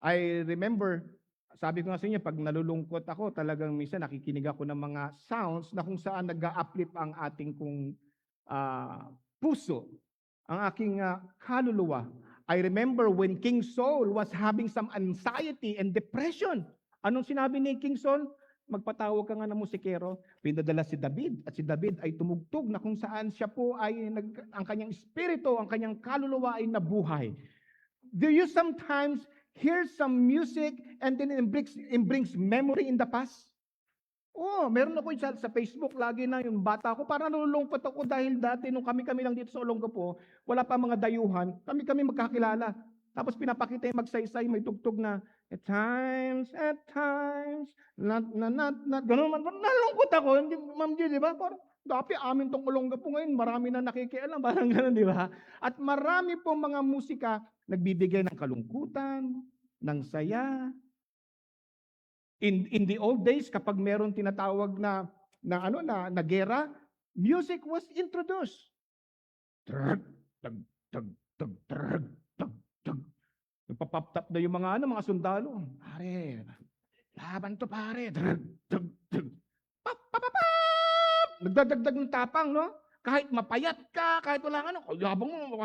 I remember, sabi ko nga sa inyo, pag nalulungkot ako, talagang minsan nakikinig ako ng mga sounds na kung saan nag-a-uplift ang ating kong puso, ang aking kaluluwa. I remember when King Saul was having some anxiety and depression. Anong sinabi ni King Saul? Magpatawag ka nga ng musikero. Pinadala si David at si David ay tumugtog na kung saan siya po ay ang kanyang espiritu, ang kanyang kaluluwa ay nabuhay. Do you sometimes hear some music and then it brings memory in the past? Oh, meron ako sa Facebook, lagi na yung bata ko, parang nalulungkot ako dahil dati nung kami lang dito sa Olongapo, wala pa mga dayuhan, kami magkakilala. Tapos pinapakita yung magsaysay, may tugtog na, at times, not, gano'n man, nalungkot ako, hindi, Ma'am G, di ba? Parang, dati amin tong Olongapo ngayon, marami na nakikialam, parang gano'n, di ba? At marami pong mga musika, nagbibigay ng kalungkutan, ng saya. In the old days, kapag meron tinatawag na gera, music was introduced. Nagpapaptap na yung mga sundalo. Pare, laban to pare. Nagdadagdag ng tapang, no? Kahit mapayat ka, kahit wala labang mo,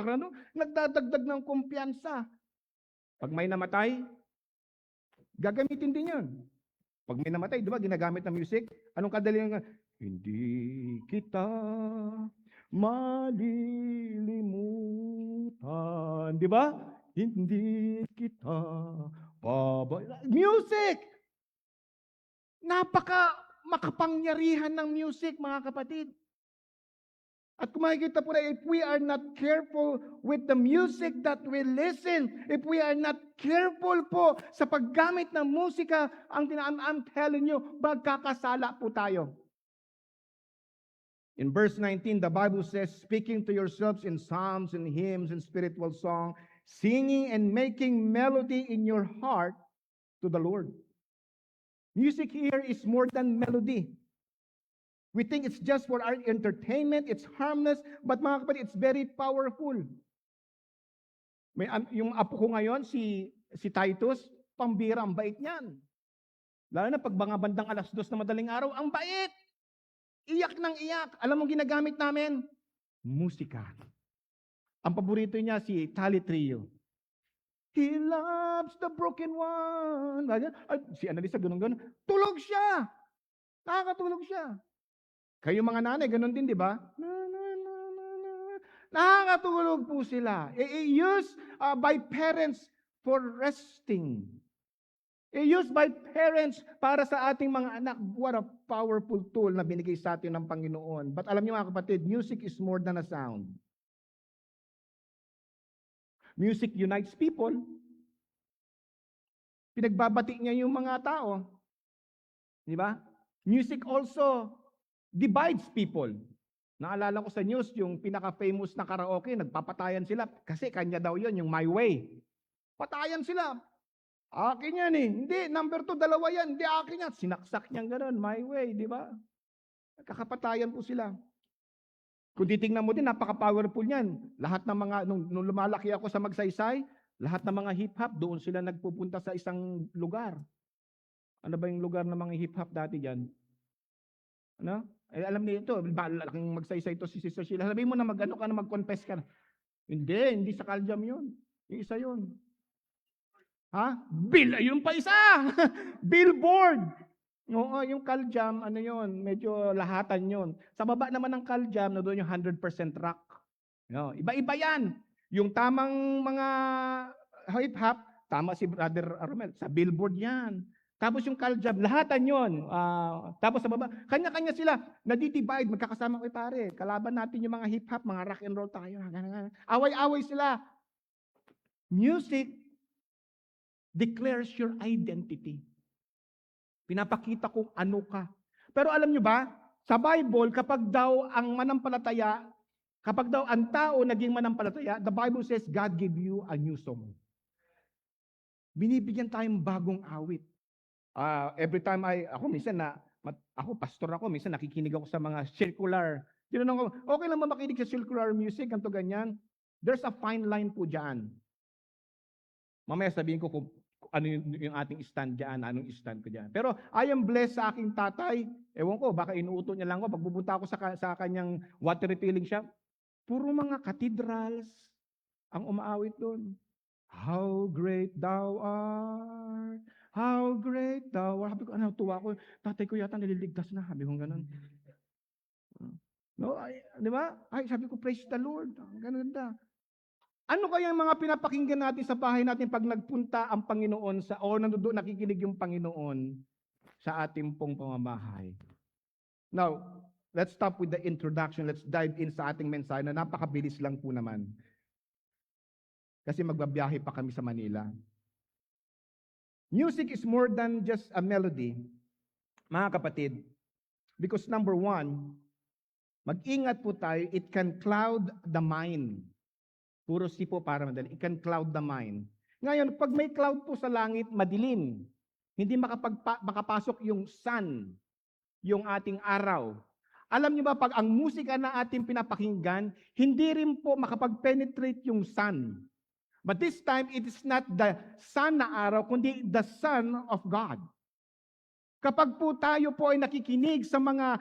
nagdadagdag ng kumpiyansa. Pag may namatay, gagamitin din yun. Pag may namatay, di ba, ginagamit ng music? Anong kadali nga? Hindi kita malilimutan. Di ba? Hindi kita music! Napaka makapangyarihan ng music, mga kapatid. At kung makikita po na, if we are not careful with the music that we listen, if we are not careful po sa paggamit ng musika, I'm telling you, magkakasala po tayo. In verse 19, the Bible says, speaking to yourselves in psalms and hymns and spiritual song, singing and making melody in your heart to the Lord. Music here is more than melody. We think it's just for our entertainment, it's harmless, but mga kapatid, it's very powerful. Yung apo ko ngayon, si Titus, pambira, ang bait niyan. Lalo na pag mga bandang 2:00 na madaling araw, ang bait! Iyak ng iyak. Alam mo ginagamit namin? Musika. Ang paborito niya si Tally Trio. He loves the broken one. Ay, si Annalisa, ganun-ganun. Tulog siya! Nakakatulog siya. Kayo mga nanay, ganun din, di ba? Nakakatulog po sila. Used by parents for resting. Used by parents para sa ating mga anak. What a powerful tool na binigay sa atin ng Panginoon. But alam niyo mga kapatid, music is more than a sound. Music unites people. Pinagbabati niya yung mga tao. Di ba? Music also divides people. Naalala ko sa news, yung pinaka-famous na karaoke, nagpapatayan sila kasi kanya daw yon yung My Way. Patayan sila. Akin yan eh. Hindi, number 2, dalawa yan. Hindi, akin yan. Sinaksak niyang gano'n, My Way, di ba? Kakapatayan po sila. Kung titingnan mo din, napaka-powerful niyan. Lahat ng mga, nung lumalaki ako sa Magsaysay, lahat ng mga hip-hop, doon sila nagpupunta sa isang lugar. Ano ba yung lugar ng mga hip-hop dati dyan? Ano? Eh, alam niyo ito, malaking Magsaysay ito si Sister Sheila. Sabihin mo na mag-ano ka na, mag-confess ka na. Hindi sa Kaljam yun. Yung isa yun. Ha? Yun pa isa! Billboard! Oo, yung Kaljam, ano yun, medyo lahatan yun. Sa baba naman ng Kaljam, na doon yung 100% rock. No, iba-iba yan. Yung tamang mga hip-hop, tama si Brother Romel, sa Billboard yan. Tapos yung Kaljam, lahatan yun. Tapos sa baba, kanya-kanya sila, nadidivide, magkakasama ko pare. Kalaban natin yung mga hip-hop, mga rock and roll tayo. Away-away sila. Music declares your identity. Pinapakita kung ano ka. Pero alam nyo ba, sa Bible, kapag daw ang manampalataya, kapag daw ang tao naging manampalataya, the Bible says, God give you a new song. Binibigyan tayong bagong awit. Every time ako pastor ako, minsan nakikinig ako sa mga circular. Tinanong ko, okay lang ba makinig sa circular music, ganito ganyan? There's a fine line po dyan. Mamaya sabihin ko kung ano yung ating stand dyan, anong stand ko dyan. Pero I am blessed sa aking tatay. Ewan ko, baka inuuto niya lang ko. Pag pupunta ako sa kanyang water refilling shop, puro mga cathedrals ang umaawit doon. How great thou art, how great thou art. Sabi ko, tuwa ko. Tatay ko yata nililigtas na. Sabi ko ganun. No, di ba? Sabi ko, praise the Lord. Ganun ganda. Ano kaya yung mga pinapakinggan natin sa bahay natin pag nagpunta ang Panginoon o nandoon nakikinig yung Panginoon sa ating pong pamamahay? Now, let's stop with the introduction. Let's dive in sa ating mensahe na napakabilis lang po naman. Kasi magbabiyahe pa kami sa Manila. Music is more than just a melody, mga kapatid. Because number 1, mag-ingat po tayo, it can cloud the mind. Puro sipo para madali. It can cloud the mind. Ngayon, pag may cloud po sa langit, madilim. Hindi makapasok yung sun, yung ating araw. Alam niyo ba, pag ang musika na ating pinapakinggan, hindi rin po makapag-penetrate yung sun. But this time, it is not the sun na araw, kundi the Son of God. Kapag po tayo po ay nakikinig sa mga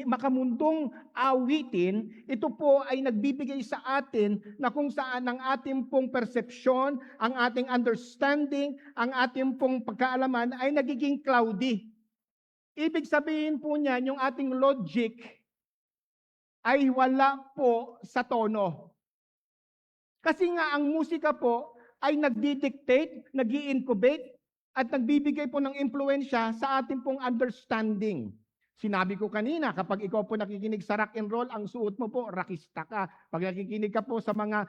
makamundong awitin, ito po ay nagbibigay sa atin na kung saan ang ating pong persepsyon, ang ating understanding, ang ating pong pagkaalaman ay nagiging cloudy. Ibig sabihin po niyan, yung ating logic ay wala po sa tono. Kasi nga ang musika po ay nagdi-dictate, nag-i-incubate, at nagbibigay po ng impluensya sa ating pong understanding. Sinabi ko kanina, kapag ikaw po nakikinig sa rock and roll, ang suot mo po, rockista ka. Pag nakikinig ka po sa mga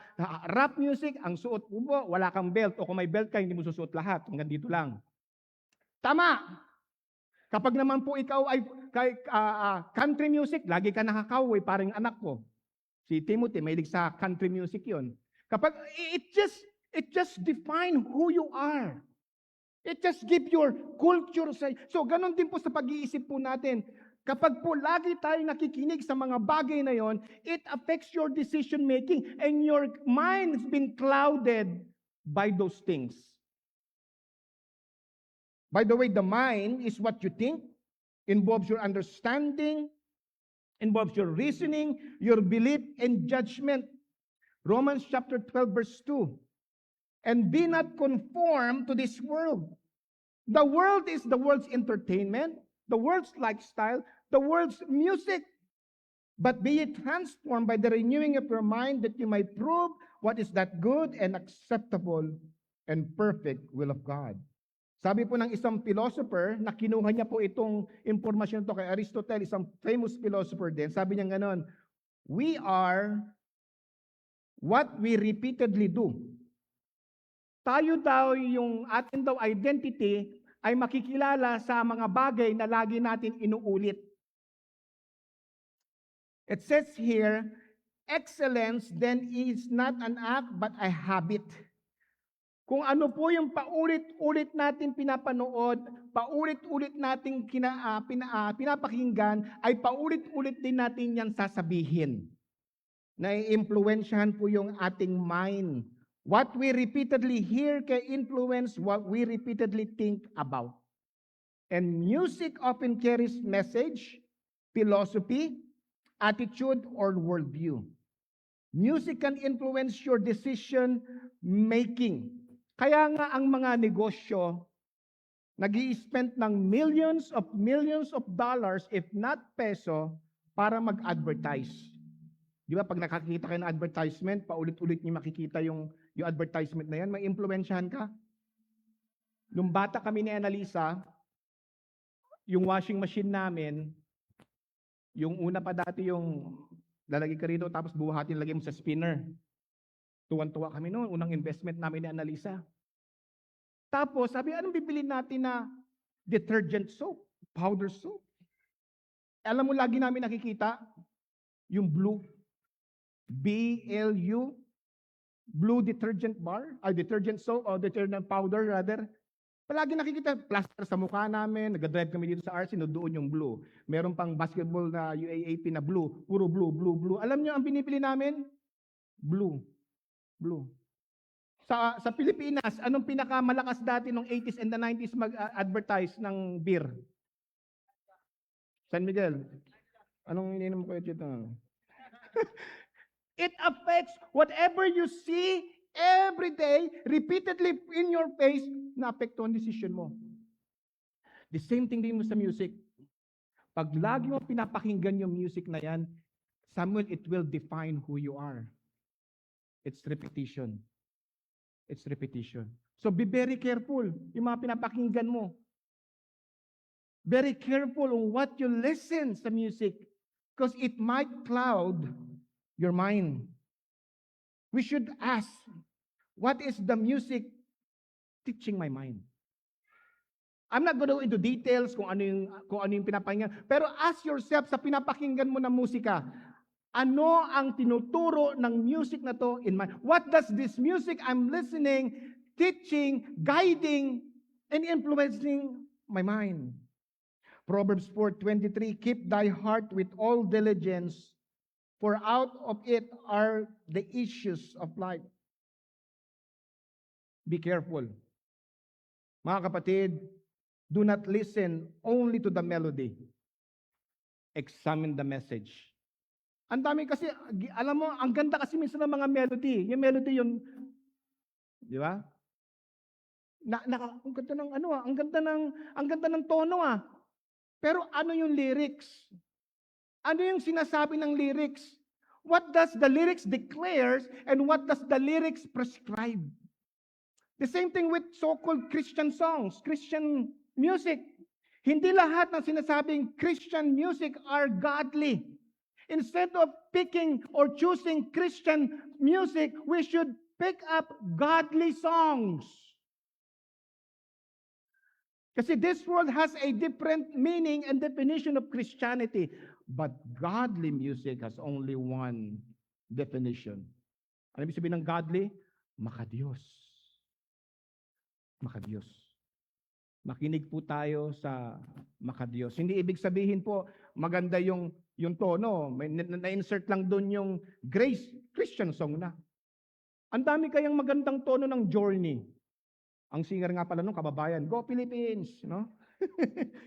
rap music, ang suot mo po, wala kang belt. O kung may belt ka, hindi mo susuot lahat. Hanggang dito lang. Tama! Kapag naman po ikaw ay country music, lagi ka nakakauwi, parang anak ko. Si Timothy, mahilig sa country music yon. Kapag it just define who you are. It just give your culture. So, ganun din po sa pag-iisip po natin. Kapag po lagi tayo nakikinig sa mga bagay na yon, it affects your decision making and your mind has been clouded by those things. By the way, the mind is what you think, involves your understanding, involves your reasoning, your belief, and judgment. Romans chapter 12, verse 2. And be not conformed to this world. The world is the world's entertainment, the world's lifestyle, the world's music. But be ye transformed by the renewing of your mind, that you may prove what is that good and acceptable and perfect will of God. Sabi po ng isang philosopher, na kinuha niya po itong impormasyon to kay Aristotle, isang famous philosopher din. Sabi niya ganon, we are what we repeatedly do. Tayo daw, yung atin daw identity ay makikilala sa mga bagay na lagi natin inuulit. It says here, excellence then is not an act but a habit. Kung ano po yung paulit-ulit natin pinapanood, paulit-ulit natin pinapakinggan, ay paulit-ulit din natin yan sasabihin. Nai-impluwensyahan po yung ating mind. What we repeatedly hear can influence what we repeatedly think about. And music often carries message, philosophy, attitude, or worldview. Music can influence your decision making. Kaya nga ang mga negosyo nag-i-spend ng millions of dollars, if not peso, para mag-advertise. Di ba, pag nakakita kayo ng advertisement, paulit-ulit niyo makikita yung advertisement na yan, may impluwensyahan ka. Nung bata kami ni Annalisa, yung washing machine namin, yung una pa dati yung lalagay ka rito, tapos buhatin lagay mo sa spinner. Tuwan-tuwa kami noon, unang investment namin ni Annalisa. Tapos, sabi, anong bibili natin na detergent soap, powder soap? Alam mo, lagi namin nakikita, yung blue, B-L-U, blue detergent detergent soap, or detergent powder rather. Palagi nakikita, plaster sa mukha namin, nag-drive kami dito sa RC, doon yung blue. Meron pang basketball na UAAP na blue, puro blue, blue, blue. Alam niyo ang pinipili namin? Blue. Blue. Sa Pilipinas, anong pinakamalakas dati nung 80s and the 90s mag-advertise ng beer? San Miguel. Anong ininom ko ito? It affects whatever you see every day, repeatedly in your face, na-apektuhan decision mo. The same thing din mo sa music. Pag lagi mo pinapakinggan yung music na yan, Samuel, it will define who you are. It's repetition. It's repetition. So be very careful yung mga pinapakinggan mo. Very careful on what you listen sa music because it might cloud your mind. We should ask, what is the music teaching my mind? I'm not going to go into details kung ano yung pinapakinggan, pero ask yourself sa pinapakinggan mo na musika, ano ang tinuturo ng music na to in my, what does this music I'm listening, teaching, guiding, and influencing my mind? Proverbs 4:23, keep thy heart with all diligence, for out of it are the issues of life. Be careful. Mga kapatid, do not listen only to the melody. Examine the message. Ang dami kasi, alam mo, ang ganda kasi minsan ng mga melody. Yung melody yung, di ba? Ang ganda ng ano ang ganda ng tono Pero ano yung lyrics? Ano yung sinasabi ng lyrics? What does the lyrics declares and what does the lyrics prescribe? The same thing with so-called Christian songs, Christian music. Hindi lahat ng sinasabing Christian music are godly. Instead of picking or choosing Christian music, we should pick up godly songs. Kasi this world has a different meaning and definition of Christianity. But godly music has only one definition. Ano ibig sabihin ng godly? Makadiyos. Makadiyos. Makinig po tayo sa makadiyos. Hindi ibig sabihin po maganda yung tono. May na-insert lang doon yung grace Christian song na. Ang dami kayang magandang tono ng Journey. Ang singer nga pala nung kababayan, Go Philippines, no?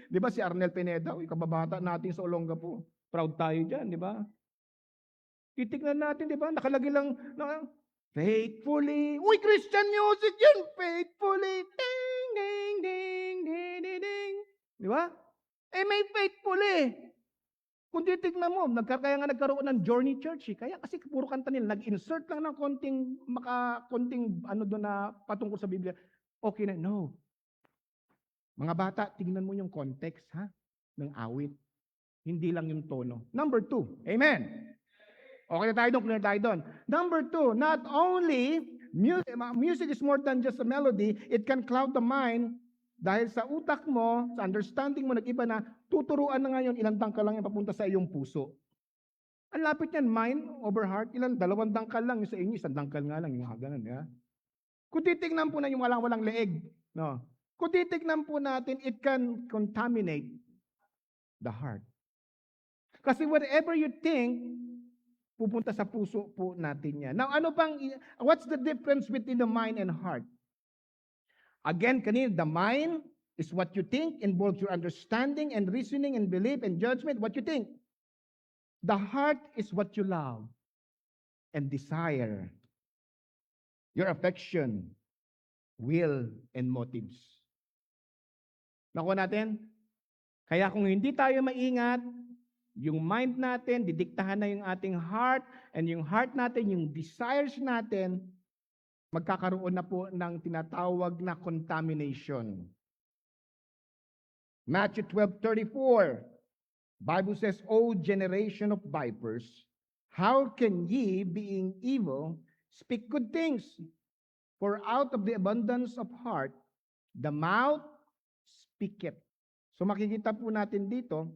'Di ba si Arnel Pineda, yung kababata natin sa Olongapo. Proud tayo diyan, 'di ba? Titignan natin, 'di ba? Nakalagay lang na faithfully. Uy, Christian music 'yan. Faithfully. Ding ding ding ding ding ding. 'Di ba? May faithfully. Kung titignan mo, kaya nga nagkaroon ng Journey Church. Kaya kasi puro kanta nila, nag-insert lang ng konting ano doon na patungkol sa Biblia. Okay na, no. Mga bata, tingnan mo yung context ng awit. Hindi lang yung tono. Number 2, amen. Okay na tayo doon, clear tayo doon. Number 2, not only music is more than just a melody, it can cloud the mind. Dahil sa utak mo, sa understanding mo, nag-iba na, tuturuan na ngayon, ilang dangkal lang yung papunta sa iyong puso. Ang lapit yan, mind over heart, 2 dangkal lang, yung sa inyo, 1 dangkal nga lang, yung ganun, ya. Kung titignan po na yung walang leeg, no? Kung titignan po natin, it can contaminate the heart. Kasi whatever you think, pupunta sa puso po natin yan. Now, what's the difference between the mind and heart? Again, kanina, the mind is what you think, involves your understanding and reasoning and belief and judgment, what you think. The heart is what you love and desire. Your affection, will, and motives. Nakuha natin? Kaya kung hindi tayo maingat, yung mind natin, didiktahan na yung ating heart, and yung heart natin, yung desires natin, magkakaroon na po ng tinatawag na contamination. Matthew 12:34, Bible says, O generation of vipers, how can ye, being evil, speak good things? For out of the abundance of heart, the mouth speaketh. So makikita po natin dito,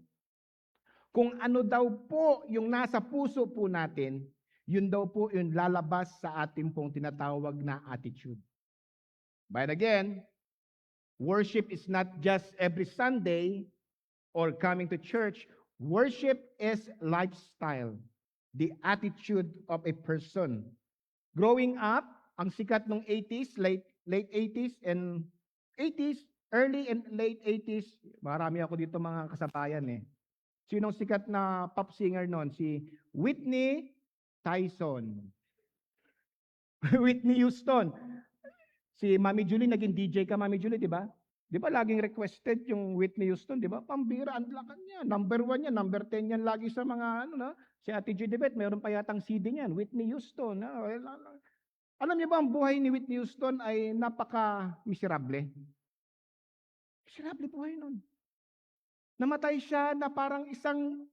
kung ano daw po yung nasa puso po natin, yun daw po yung lalabas sa ating pong tinatawag na attitude. But again, worship is not just every Sunday or coming to church. Worship is lifestyle, the attitude of a person. Growing up, ang sikat nung 80s, late 80s and 80s, early and late 80s, marami ako dito mga kasabayan eh. Sinong sikat na pop singer noon? Si Whitney Tyson. Whitney Houston. Si Mami Julie, naging DJ ka, Mami Julie, di ba? Di ba laging requested yung Whitney Houston, di ba? Pambira, ang lakan niya. Number 1 yan, number 10 yan lagi sa mga, si Ate G. Debet, mayroon pa yatang CD niyan, Whitney Houston. Alam niyo ba, ang buhay ni Whitney Houston ay napaka-miserable. Miserable buhay nun. Namatay siya na parang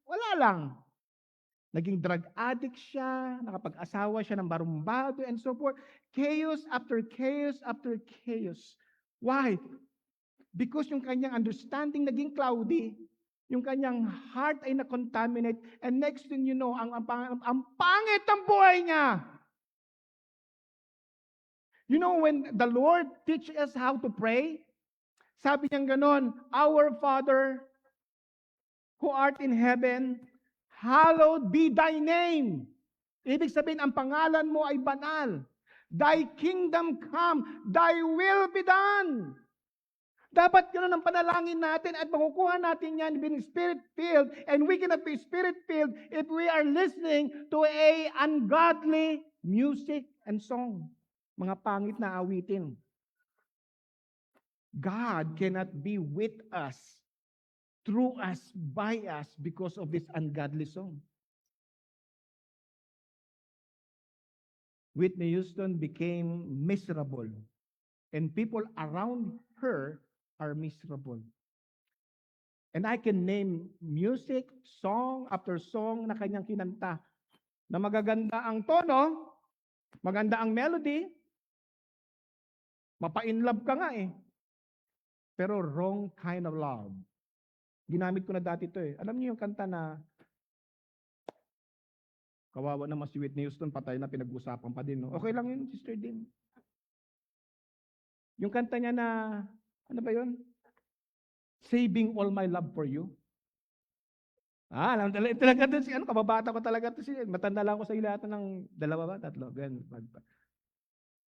wala lang. Naging drug addict siya, nakapag-asawa siya ng barumbado and so forth. Chaos after chaos after chaos. Why? Because yung kanyang understanding naging cloudy, yung kanyang heart ay na-contaminate, and next thing you know, ang pangit ang buhay niya. You know, when the Lord teaches us how to pray, sabi niyang ganon, Our Father, who art in heaven, hallowed be thy name. Ibig sabihin, ang pangalan mo ay banal. Thy kingdom come, thy will be done. Dapat ganoon ang panalangin natin at makukuha natin yan being spirit-filled, and we cannot be spirit-filled if we are listening to a ungodly music and song. Mga pangit na awitin. God cannot be with us, through us, by us, because of this ungodly song. Whitney Houston became miserable, and people around her are miserable. And I can name music, song after song na kanyang kinanta, na magaganda ang tono, maganda ang melody, mapa-inlove ka nga eh. pero wrong kind of love. Ginamit ko na dati ito eh. Alam niyo yung kanta na kawawa naman si Whitney Houston, patay na, pinag-usapan pa din. No? Okay lang yun, Sister Din. Yung kanta niya na, ano ba yun? Saving all my love for you. Alam talaga ito si, kababata ko talaga ito si, matanda lang ako sa lahat ng 2 ba, 3, ganun.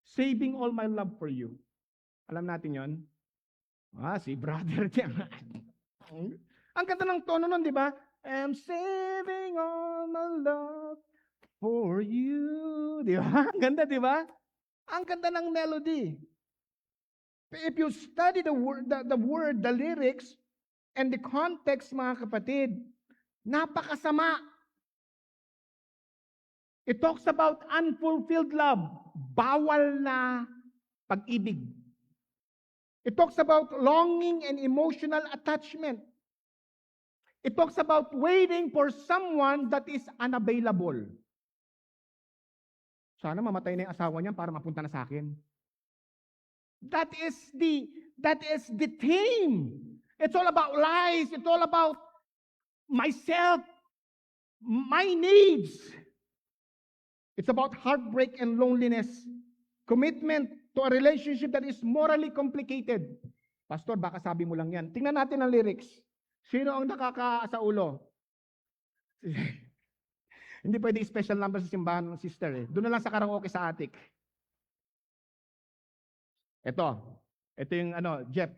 Saving all my love for you. Alam natin yon? Si brother niya. Ang ganda ng tono nun, di ba? I'm saving all my love for you. Di ba? Ang ganda, di ba? Ang ganda ng melody. If you study the word, the lyrics, and the context, mga kapatid, napakasama. It talks about unfulfilled love. Bawal na pag-ibig. It talks about longing and emotional attachment. It talks about waiting for someone that is unavailable. Sana mamatay na yung asawa niya para mapunta na sa akin. That is the theme. It's all about lies. It's all about myself, my needs. It's about heartbreak and loneliness. Commitment to a relationship that is morally complicated. Pastor, baka sabi mo lang yan. Tingnan natin ang lyrics. Sino ang nakaka sa ulo? Hindi pwede special number sa simbahan ng sister eh. Doon na lang sa karaoke sa attic. Ito yung Jeff.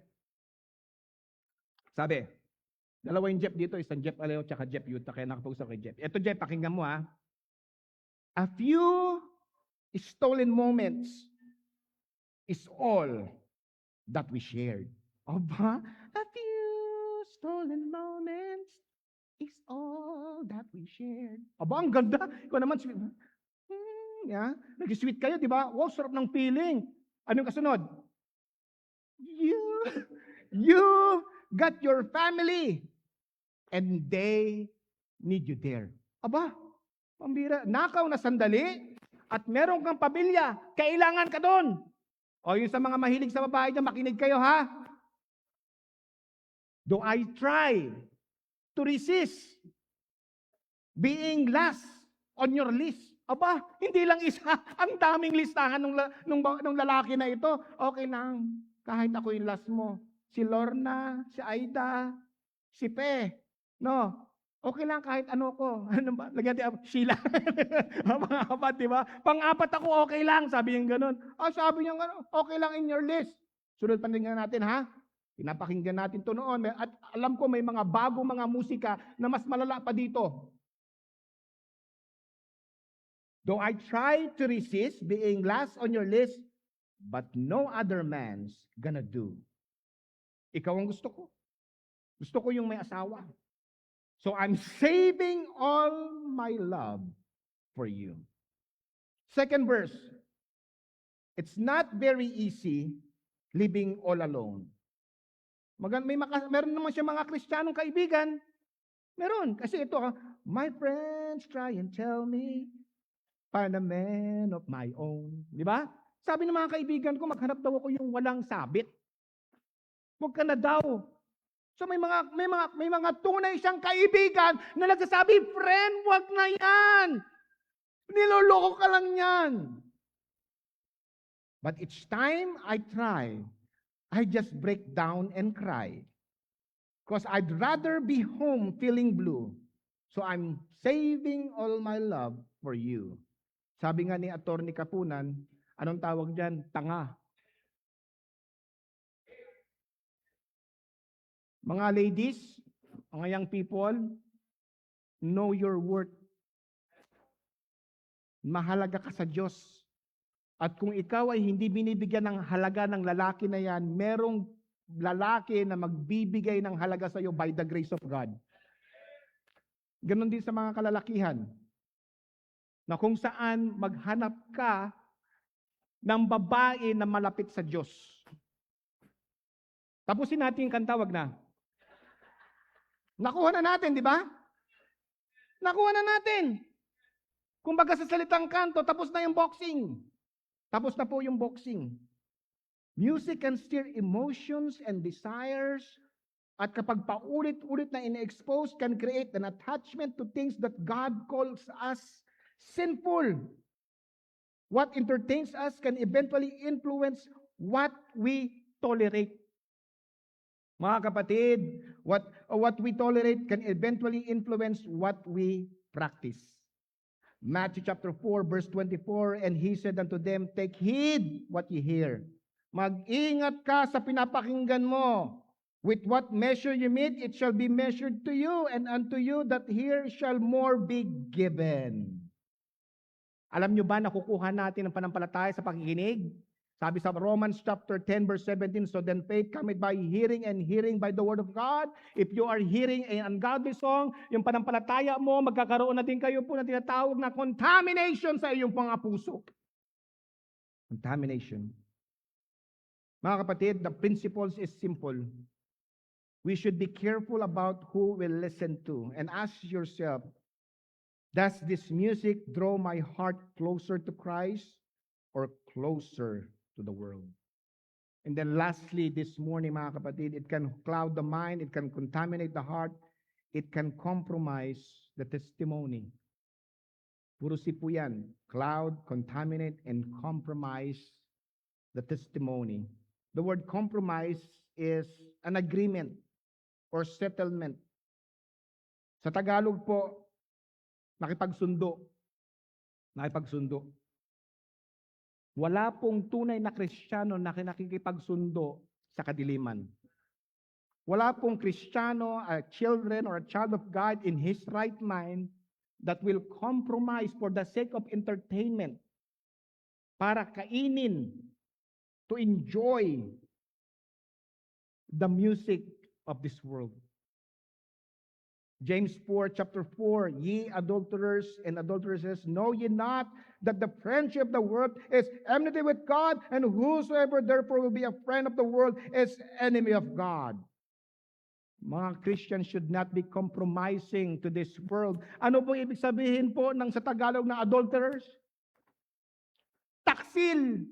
Sabi, 2 yung Jeff dito, isang Jeff Aleo tsaka Jeff Yuta, kaya nakapag-usap kay Jeff. Ito Jeff, pakinggan mo ha. A few stolen moments is all that we shared. Aba, a few stolen moments is all that we shared. Aba, ang ganda. Ikaw naman, sweet. Nag-sweet kayo, di ba? Wow, sarap ng feeling. Anong kasunod? You got your family and they need you there. Aba, pambira. Nakaw na sandali at meron kang pamilya, kailangan ka doon. O yung sa mga mahilig sa babae dyan, makinig kayo ha. Do I try to resist being last on your list? Aba, hindi lang isa. Ang daming listahan ng lalaki na ito. Okay lang, kahit ako yung last mo. Si Lorna, si Aida, si Pe. No, okay lang kahit ano ko. Ano ba? Lagyan natin, Sheila. Mga kapat, di ba? Pang-apat ako, okay lang. Sabi niya gano'n. Sabi niya gano'n, okay lang in your list. Sunod paninggan natin, ha? Pinapakinggan natin to noon. At alam ko may mga bagong mga musika na mas malala pa dito. Though I try to resist being last on your list, but no other man's gonna do. Ikaw ang gusto ko. Gusto ko yung may asawa. So I'm saving all my love for you. Second verse. It's not very easy living all alone. Meron naman siya mga Kristiyanong kaibigan. Meron. Kasi ito, my friends try and tell me, find a man of my own. Di ba? Sabi ng mga kaibigan ko, maghanap daw ako yung walang sabit. Huwag ka na daw. So may mga tunay siyang kaibigan na nagsasabi, friend, wag na yan. Niloloko ka lang yan. But each time I try, I just break down and cry. Because I'd rather be home feeling blue. So I'm saving all my love for you. Sabi nga ni Atty. Kapunan, anong tawag dyan? Tanga. Mga ladies, mga young people, know your worth. Mahalaga ka sa Diyos. At kung ikaw ay hindi binibigyan ng halaga ng lalaki na yan, merong lalaki na magbibigay ng halaga sa iyo by the grace of God. Ganon din sa mga kalalakihan. Na kung saan maghanap ka ng babae na malapit sa Diyos. Tapusin natin yung kanta, wag na. Nakuha na natin, di ba? Nakuha na natin. Kumbaga sa salitang kanto, tapos na yung boxing. Tapos na po yung boxing. Music can stir emotions and desires. At kapag paulit-ulit na in-expose, can create an attachment to things that God calls us sinful. What entertains us can eventually influence what we tolerate. Mga kapatid, what we tolerate can eventually influence what we practice. Matthew chapter 4, verse 24, and he said unto them, take heed what ye hear. Mag-ingat ka sa pinapakinggan mo. With what measure you meet, it shall be measured to you, and unto you that hear shall more be given. Alam nyo ba na kukuha natin ang panampalataya sa pakikinig? Sabi sa Romans chapter 10 verse 17, so then faith cometh by hearing and hearing by the word of God. If you are hearing an ungodly song, yung panampalataya mo, magkakaroon na din kayo po na tinatawag na contamination sa iyong mga puso. Contamination. Mga kapatid, the principles is simple. We should be careful about who we listen to and ask yourself, does this music draw my heart closer to Christ or closer to the world? And then lastly, this morning, mga kapatid, it can cloud the mind, it can contaminate the heart, it can compromise the testimony. Puro si po yan. Cloud, contaminate, and compromise the testimony. The word compromise is an agreement or settlement. Sa Tagalog po, nakipagsundo. Nakipagsundo. Wala pong tunay na Kristiyano na nakikipagsundo sa kadiliman. Wala pong Kristiyano, a children or a child of God in his right mind that will compromise for the sake of entertainment para kainin, to enjoy the music of this world. James 4, chapter 4, ye adulterers and adulteresses, know ye not that the friendship of the world is enmity with God, and whosoever therefore will be a friend of the world is enemy of God. Mga Christians should not be compromising to this world. Ano pong ibig sabihin po ng sa Tagalog na adulterers? Taksil.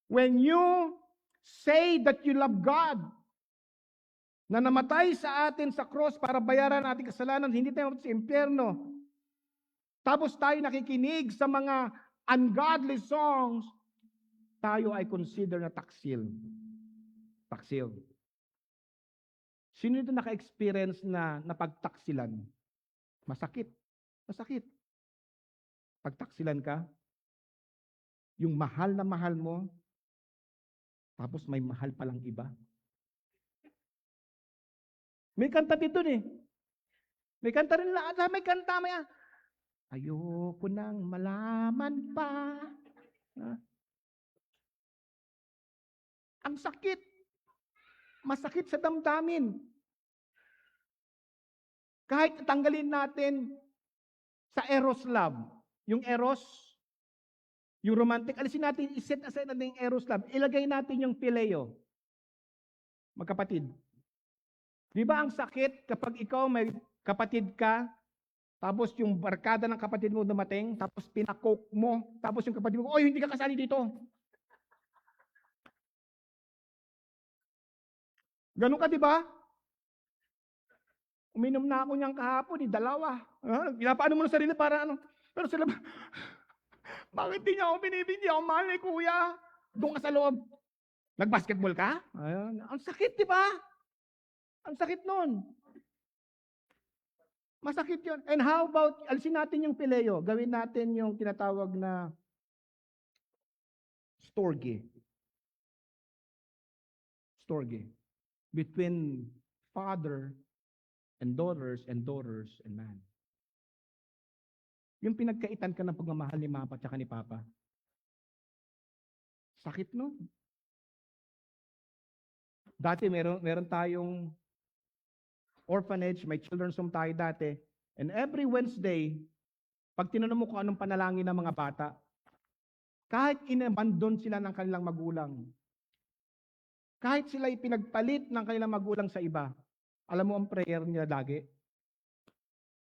When you say that you love God, na namatay sa atin sa cross para bayaran ating kasalanan, hindi tayo sa impyerno. Tapos tayo nakikinig sa mga ungodly songs, tayo ay consider na taksil. Taksil. Sino ito naka-experience na napagtaksilan? Masakit. Masakit. Pagtaksilan ka, yung mahal na mahal mo, tapos may mahal palang iba. May kanta dito eh. May kanta rin lahat. May kanta, may ayoko nang malaman pa. Ang sakit. Masakit sa damdamin. Kahit tanggalin natin sa eros love. Yung eros, yung romantic, alisin natin, iset aside natin yung eros love. Ilagay natin yung phileo. Magkapatid. Di ba ang sakit kapag ikaw may kapatid ka, tapos yung barkada ng kapatid mo dumating, tapos pinakok mo, tapos yung kapatid mo, oy, hindi ka kasali dito. Ganun ka, di ba? Uminom na ako niyang kahapon, dalawa. Pinapaano mo na sarili para ano? Pero sila, bakit di niya ako binibigyan? Ako mahal ni kuya. Doon ka sa loob. Nag-basketball ka? Ayun. Ang sakit, di ba? Ang sakit nun. Masakit yun. And how about, alisin natin yung phileo. Gawin natin yung tinatawag na storge. Storge. Between father and daughters and man. Yung pinagkaitan ka ng pagmamahal ni mama at ni papa. Sakit no? Dati meron tayong orphanage, may children's home tayo dati. And every Wednesday, pag tinanong mo kung anong panalangin ng mga bata, kahit inabandon sila ng kanilang magulang, kahit sila ipinagpalit ng kanilang magulang sa iba, alam mo ang prayer nila lagi?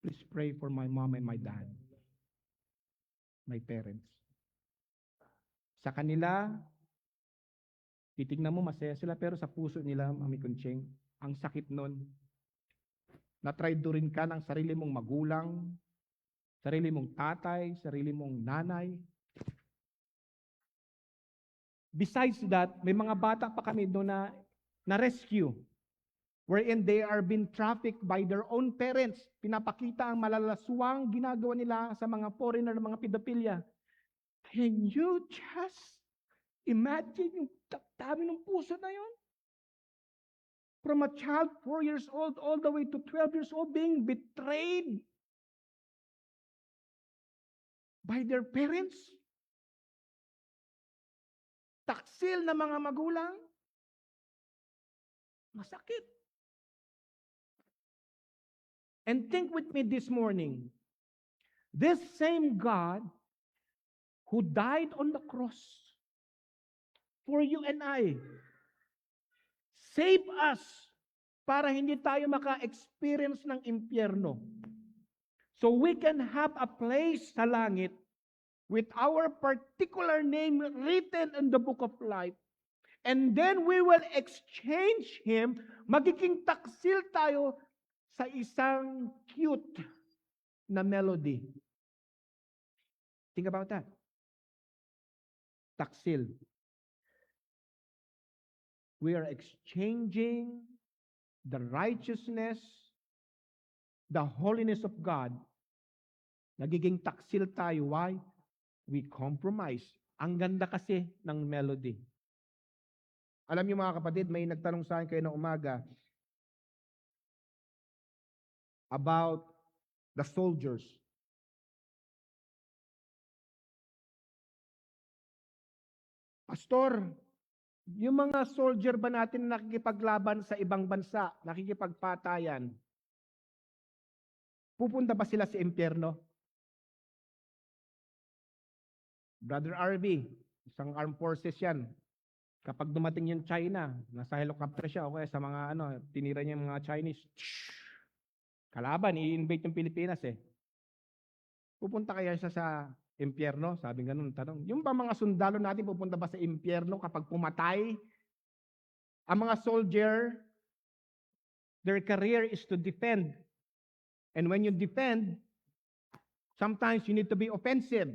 Please pray for my mom and my dad. My parents. Sa kanila, Titignan mo masaya sila pero sa puso nila, Mami Kunching, ang sakit nun. Natraidorin ka ng sarili mong magulang, sarili mong tatay, sarili mong nanay. Besides that, may mga bata pa kami doon na rescue wherein they are being trafficked by their own parents. Pinapakita ang malalaswang ginagawa nila sa mga foreigner, mga pedophilia. Can you just imagine yung dami ng puso na yun? From a child 4 years old all the way to 12 years old being betrayed by their parents. Taksil na mga magulang. Masakit. And think with me this morning, this same God who died on the cross for you and I, save us para hindi tayo maka-experience ng impyerno. So we can have a place sa langit with our particular name written in the book of life. And then we will exchange Him, magiging taksil tayo sa isang cute na melody. Think about that. Taksil. We are exchanging the righteousness, the holiness of God. Nagiging taksil tayo. Why? We compromise. Ang ganda kasi ng melody. Alam niyo mga kapatid, may nagtanong sa akin kayo ng umaga about the soldiers. Pastor, yung mga soldier ba natin na nakikipaglaban sa ibang bansa, nakikipagpatayan, pupunta ba sila sa impyerno? Brother RB, isang armed forces yan. Kapag dumating yung China, nasa helicopter siya, okay, sa mga tinira niya yung mga Chinese. Kalaban, i-invade yung Pilipinas eh. Pupunta kaya siya sa impyerno? Sabi ganun, tanong. Yung ba mga sundalo natin pupunta ba sa impyerno kapag pumatay? Ang mga soldier, their career is to defend. And when you defend, sometimes you need to be offensive.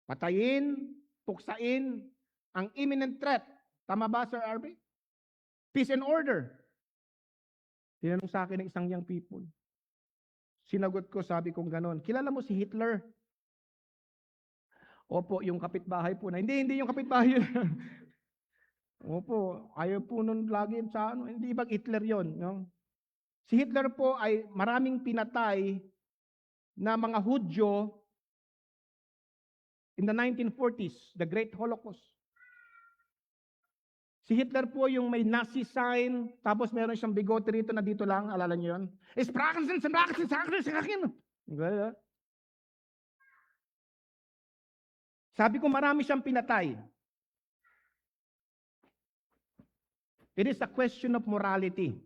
Patayin, puksain ang imminent threat. Tama ba, Sir RB? Peace and order. Tinanong sa akin ng isang young people. Sinagot ko, sabi kong ganon, kilala mo si Hitler? Opo, yung kapitbahay po na. Hindi yung kapitbahay yun. Opo, ayaw po nun lagi sa hindi ibang Hitler yon, no? Si Hitler po ay maraming pinatay na mga Hudyo in the 1940s, the Great Holocaust. Si Hitler po yung may Nazi sign, tapos meron siyang bigote rito na dito lang, alala niyo yun? Sabi ko marami siyang pinatay. It is a question of morality.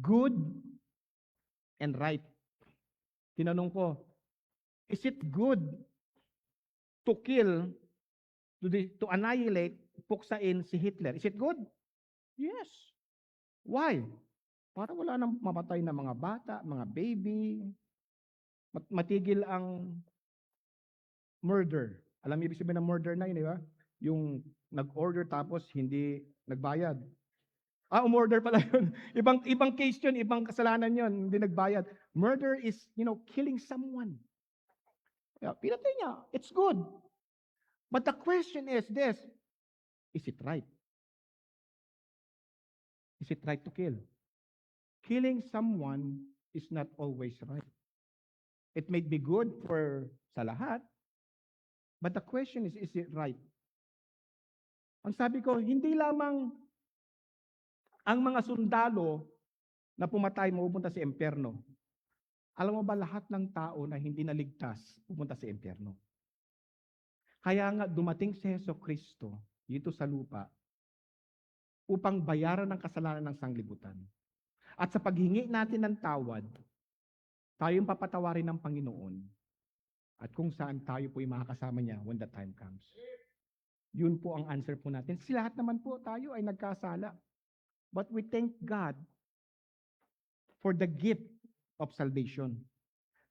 Good and right. Tinanong ko, is it good to kill, to annihilate, puksain si Hitler? Is it good? Yes. Why? Para wala nang mamatay na mga bata, mga baby. Matigil ang murder. Alam niyo ibig sabihin ng murder na yun, di ba? Yung nag-order tapos hindi nagbayad. Umorder pala yun. Ibang case yun, ibang kasalanan yun, hindi nagbayad. Murder is, killing someone. Pinatay niya. It's good. But the question is this, is it right? Is it right to kill? Killing someone is not always right. It may be good for sa lahat, but the question is it right? Ang sabi ko, hindi lamang ang mga sundalo na pumatay mapupunta sa impyerno. Alam mo ba lahat ng tao na hindi naligtas pupunta sa impyerno? Kaya nga dumating si Jesucristo dito sa lupa upang bayaran ang kasalanan ng sanglibutan. At sa paghingi natin ng tawad, tayong papatawarin ng Panginoon at kung saan tayo po'y makakasama niya when the time comes. Yun po ang answer po natin. Si lahat naman po tayo ay nagkasala. But we thank God for the gift of salvation,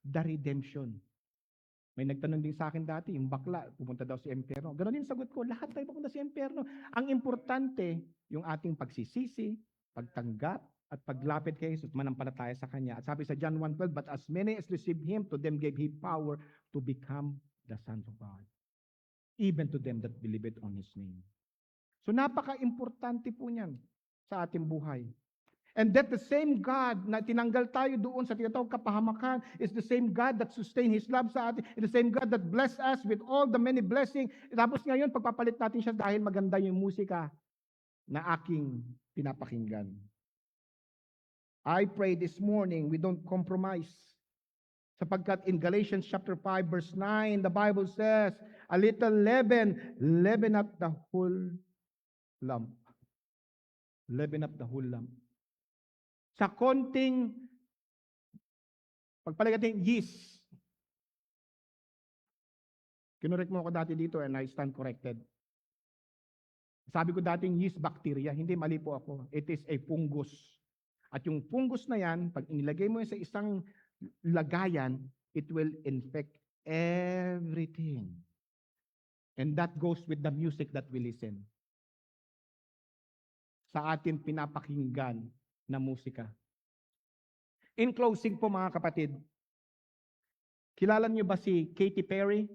the redemption. May nagtanong din sa akin dati, yung bakla, pumunta daw sa impyerno. Ganon din sagot ko, lahat tayo pupunta sa impyerno. Ang importante, yung ating pagsisisi, pagtanggap, at paglapit kay Jesus, manampalataya sa Kanya. At sabi sa John 1:12, but as many as received Him, to them gave He power to become the sons of God. Even to them that believe it on His name. So napaka-importante po niyan sa ating buhay. And that the same God na tinanggal tayo doon sa tinatawag kapahamakan is the same God that sustain His love sa atin, is the same God that bless us with all the many blessings. Tapos ngayon, pagpapalit natin siya dahil maganda yung musika na aking pinapakinggan. I pray this morning we don't compromise. Sapagkat in Galatians chapter 5 verse 9, the Bible says, a little leaven, leaven up the whole lump. Leaven up the whole lump. Sa konting, pagpalit natin yeast. Kinorek mo ako dati dito and I stand corrected. Sabi ko dating yeast bacteria, hindi mali po ako. It is a fungus. At yung fungus na yan, pag inilagay mo yan sa isang lagayan, it will infect everything. And that goes with the music that we listen. Sa atin pinapakinggan na musika. In closing po mga kapatid, kilala niyo ba si Katy Perry?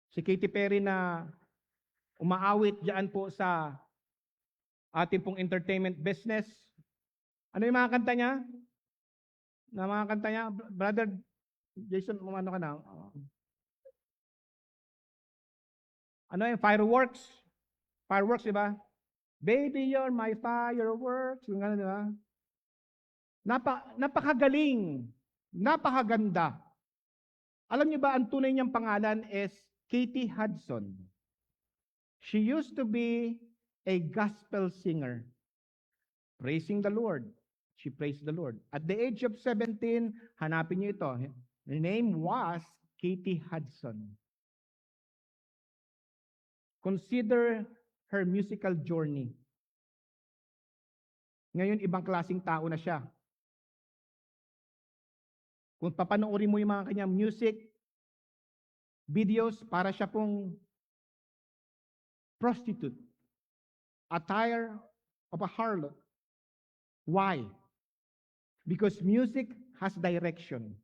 Si Katy Perry na umaawit diyan po sa ating pong entertainment business. Ano yung mga kanta niya? Na mga kanta niya, Brother Jason, umano ka na? Ano yung fireworks? Fireworks, di ba? Baby, you're my fireworks. Yung ano, di ba? Napakagaling. Napakaganda. Alam niyo ba, ang tunay niyang pangalan is Katie Hudson. She used to be a gospel singer, praising the Lord. She praised the Lord. At the age of 17, hanapin niyo ito. Her name was Katie Hudson. Consider her musical journey. Ngayon, ibang klaseng tao na siya. Kung papanoorin mo yung mga kanyang music, videos, para siya pong prostitute. Attire of a harlot. Why? Because music has direction.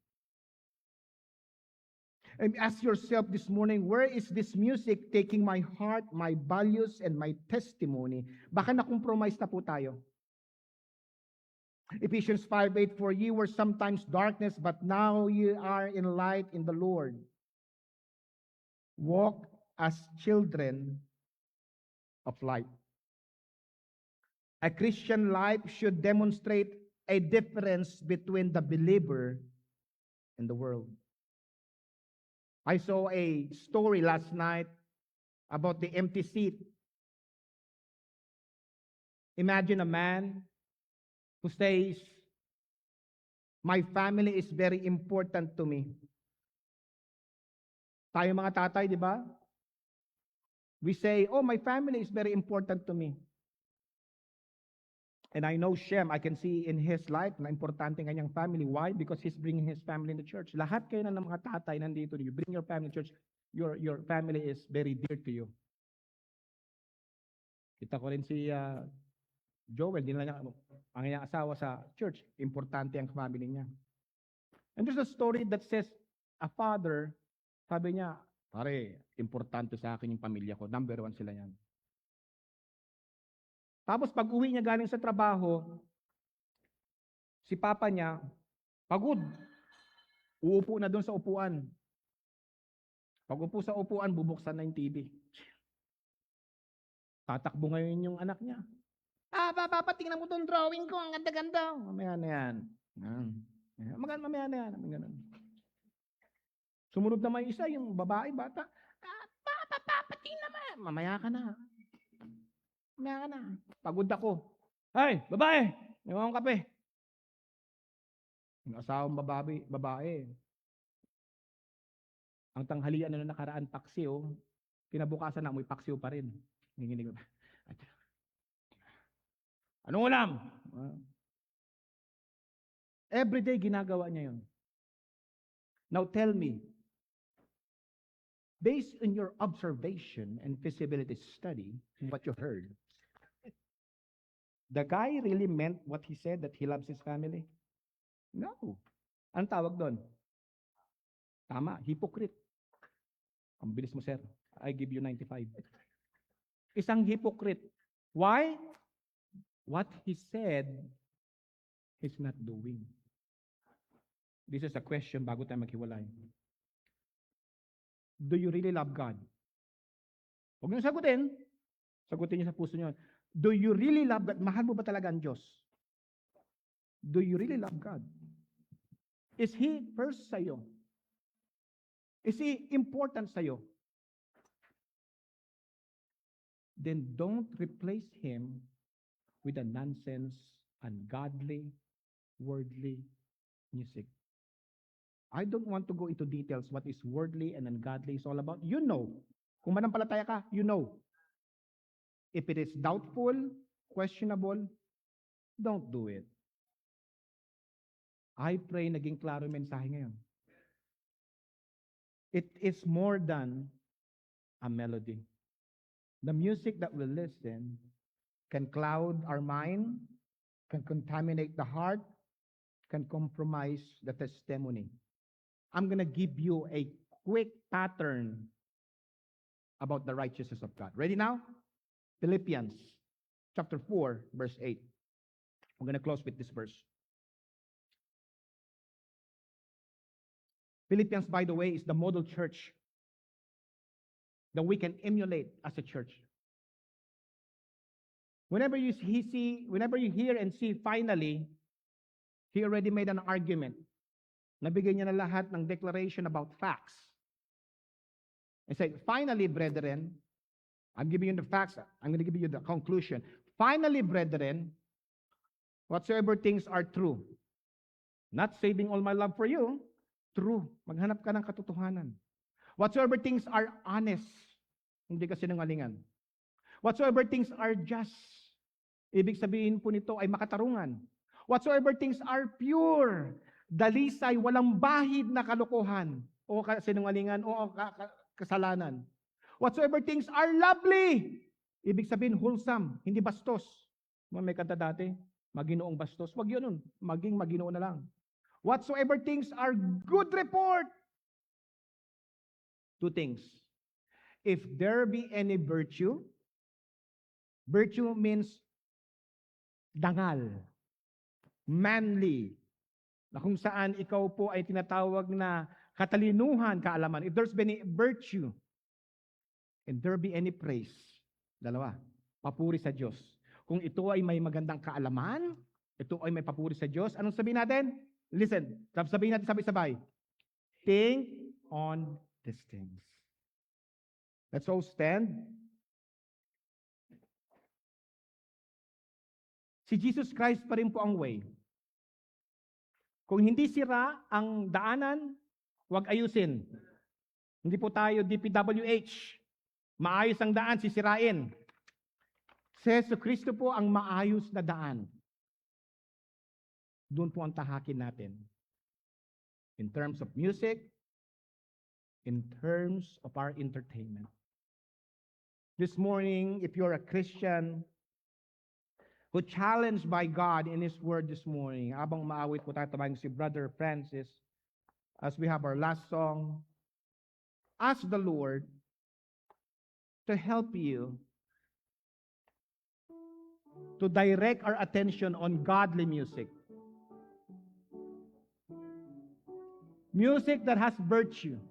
And ask yourself this morning, where is this music taking my heart, my values, and my testimony? Baka na-compromise na po tayo. Ephesians 5:8, for ye were sometimes darkness, but now ye are in light in the Lord. Walk as children of light. A Christian life should demonstrate a difference between the believer and the world. I saw a story last night about the empty seat. Imagine a man who says, my family is very important to me. Tayo mga tatay, di ba? We say, oh, my family is very important to me. And I know Shem, I can see in his life na importante ng kanyang family. Why? Because he's bringing his family in the church. Lahat kayo na ng mga tatay nandito, you bring your family to church, your family is very dear to you. Kita ko rin si Joel, din lang niya, ang kanyang asawa sa church, importante ang family niya. And there's a story that says, a father, sabi niya, pare, importante sa akin yung pamilya ko. Number 1 sila yan. Tapos pag uwi niya galing sa trabaho, si papa niya, pagod. Uupo na doon sa upuan. Pag upo sa upuan, bubuksan na yung TV. Tatakbo ngayon yung anak niya. Papa, tingnan mo itong drawing ko. Ang ganda-ganda. Mamaya na yan. Mamaya na yan. Ganun. Sumunod naman yung isa, yung babae, bata. Papa, tingnan naman. Mamaya ka na. Mamaya ka na. Pagod ako. Ay, babae! May mga kape. Yung asawang babae. Ang tanghalian na nakaraan taksi, oh. Kinabukasan na, amoy paksiw pa rin. Nanginginig. Anong ulam? Everyday ginagawa niya yun. Now tell me, based on your observation and feasibility study, what you heard, the guy really meant what he said, that he loves his family? No. Anong tawag doon? Tama, hypocrite. Ang bilis mo, sir. I give you 95. Isang hypocrite. Why? What he said, he's not doing. This is a question bago tayo maghiwalay. Do you really love God? Huwag niyo sagutin. Sagutin niyo sa puso niyo. Do you really love God? Mahal mo ba talaga ang Diyos? Do you really love God? Is He first sa'yo? Is He important sa'yo? Then don't replace Him with a nonsense, ungodly, worldly music. I don't want to go into details what is worldly and ungodly is all about. You know. Kung manampalataya ka, you know. If it is doubtful, questionable, don't do it. I pray naging klaro yung mensahe ngayon. It is more than a melody. The music that we listen can cloud our mind, can contaminate the heart, can compromise the testimony. I'm going to give you a quick pattern about the righteousness of God. Ready now? Philippians chapter 4, verse 8. I'm going to close with this verse. Philippians, by the way, is the model church that we can emulate as a church. Whenever you hear and see finally, he already made an argument. Nabigay niya na lahat ng declaration about facts. And said, finally, brethren, I'm giving you the facts. I'm going to give you the conclusion. Finally, brethren, whatsoever things are true, not saving all my love for you, true. Maghanap ka ng katotohanan. Whatsoever things are honest, hindi ka sinungalingan. Whatsoever things are just, ibig sabihin po nito ay makatarungan. Whatsoever things are pure, dalisay, walang bahid na kalokohan o sinungalingan o kasalanan. Whatsoever things are lovely, ibig sabihin wholesome, hindi bastos. May kanta dati, maginoong bastos. Wag yun, maging maginoo na lang. Whatsoever things are good report. Two things. If there be any virtue, virtue means dangal, manly, na kung saan ikaw po ay tinatawag na katalinuhan, kaalaman. If there's been any virtue, and there be any praise, dalawa, papuri sa Diyos. Kung ito ay may magandang kaalaman, ito ay may papuri sa Diyos, anong sabihin natin? Listen, sabihin natin sabay-sabay. Think on these things. Let's all stand. Si Jesus Christ pa rin po ang way. Kung hindi sira ang daanan, huwag ayusin. Hindi po tayo DPWH. Maayos ang daan, sisirain. Si Yesu Cristo po ang maayos na daan. Doon po ang tahakin natin. In terms of music, in terms of our entertainment. This morning, if you're a Christian who challenged by God in His Word this morning, habang maawit po tayo tabayang si Brother Francis, as we have our last song, ask the Lord to help you to direct our attention on godly music. Music that has virtue,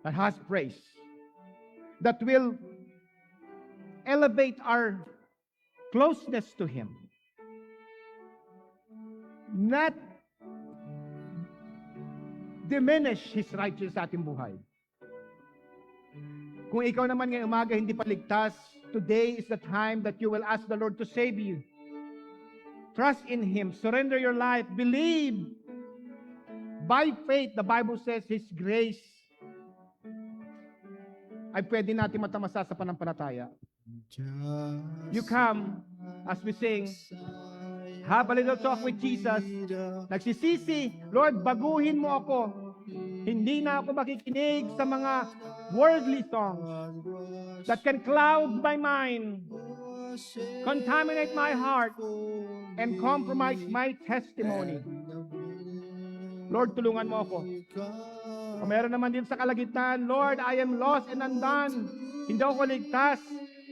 that has praise, that will elevate our closeness to Him. Not diminish His righteousness sa ating buhay. Kung ikaw naman ngayong umaga hindi pa ligtas, today is the time that you will ask the Lord to save you. Trust in Him. Surrender your life. Believe. By faith, the Bible says His grace ay pwede natin matamasa sa panampalataya. You Just come as we sing, have a little talk with Jesus. Nagsisisi, Lord, baguhin mo ako. Hindi na ako makikinig sa mga worldly songs that can cloud my mind, contaminate my heart, and compromise my testimony. Lord, tulungan mo ako. Kung meron naman din sa kalagitnaan, Lord, I am lost and undone. Hindi ako ligtas.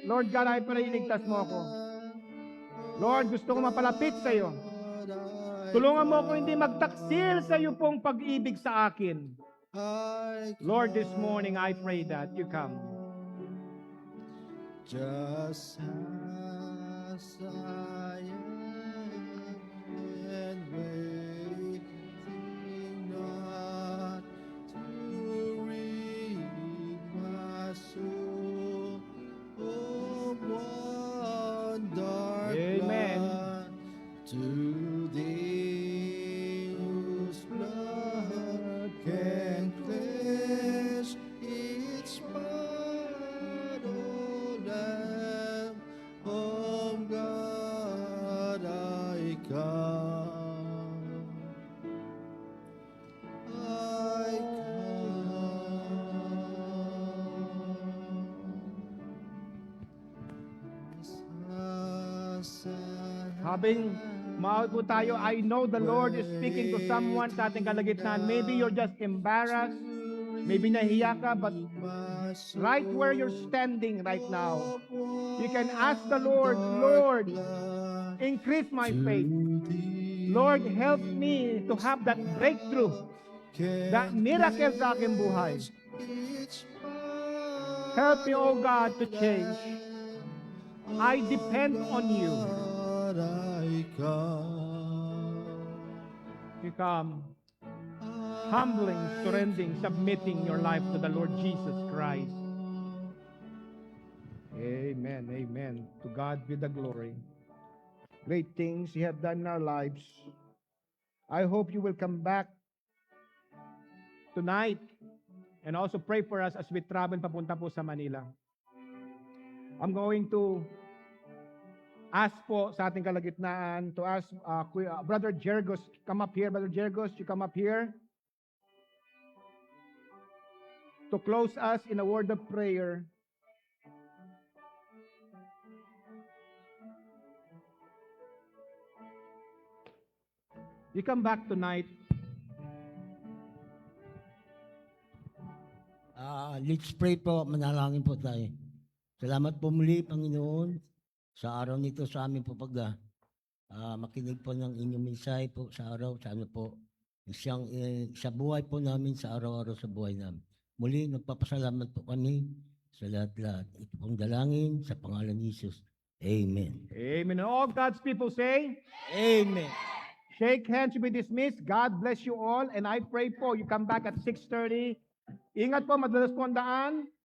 Lord God, I pray, iligtas mo ako. Lord, gusto ko mapalapit sa iyo. Tulungan mo ako hindi magtaksil sa iyo pong pag-ibig sa akin. Lord, this morning I pray that you come. just as I am, and waiting not to read my soul. Oh, one dark Amen. land to thee whose blood can cleanse its spot, O Lamb of God, I come. I come. Habang maawit po tayo, I know the Lord is speaking to someone sa ating kalagitnaan. Maybe you're just embarrassed. Maybe nahiya ka, but right where you're standing right now, you can ask the Lord, Lord, increase my faith. Lord, help me to have that breakthrough, that miracle sa aking buhay. Help me, oh God, to change. I depend on you. You come, humbling, surrendering, submitting your life to the Lord Jesus Christ. Amen, amen. To God be the glory. Great things He has done in our lives. I hope you will come back tonight and also pray for us as we travel papunta po sa Manila. I'm going to ask po sa ating kalagitnaan to ask Brother Jergos, come up here. Brother Jergos, you come up here to close us in a word of prayer. You come back tonight. Let's pray po, manalangin po tayo. Salamat po muli, Panginoon, sa araw nito sa amin po makinig po ng inyong mensahe po sa araw. Sana po sa buhay po namin, sa araw-araw sa buhay namin. Muli, nagpapasalamat po kami sa lahat-lahat. Ito pong dalangin sa pangalan ni Jesus. Amen. Amen. And all God's people say, Amen. shake hands, you be dismissed. God bless you all. And I pray po, you come back at 6:30. Ingat po, madalas po ang daan.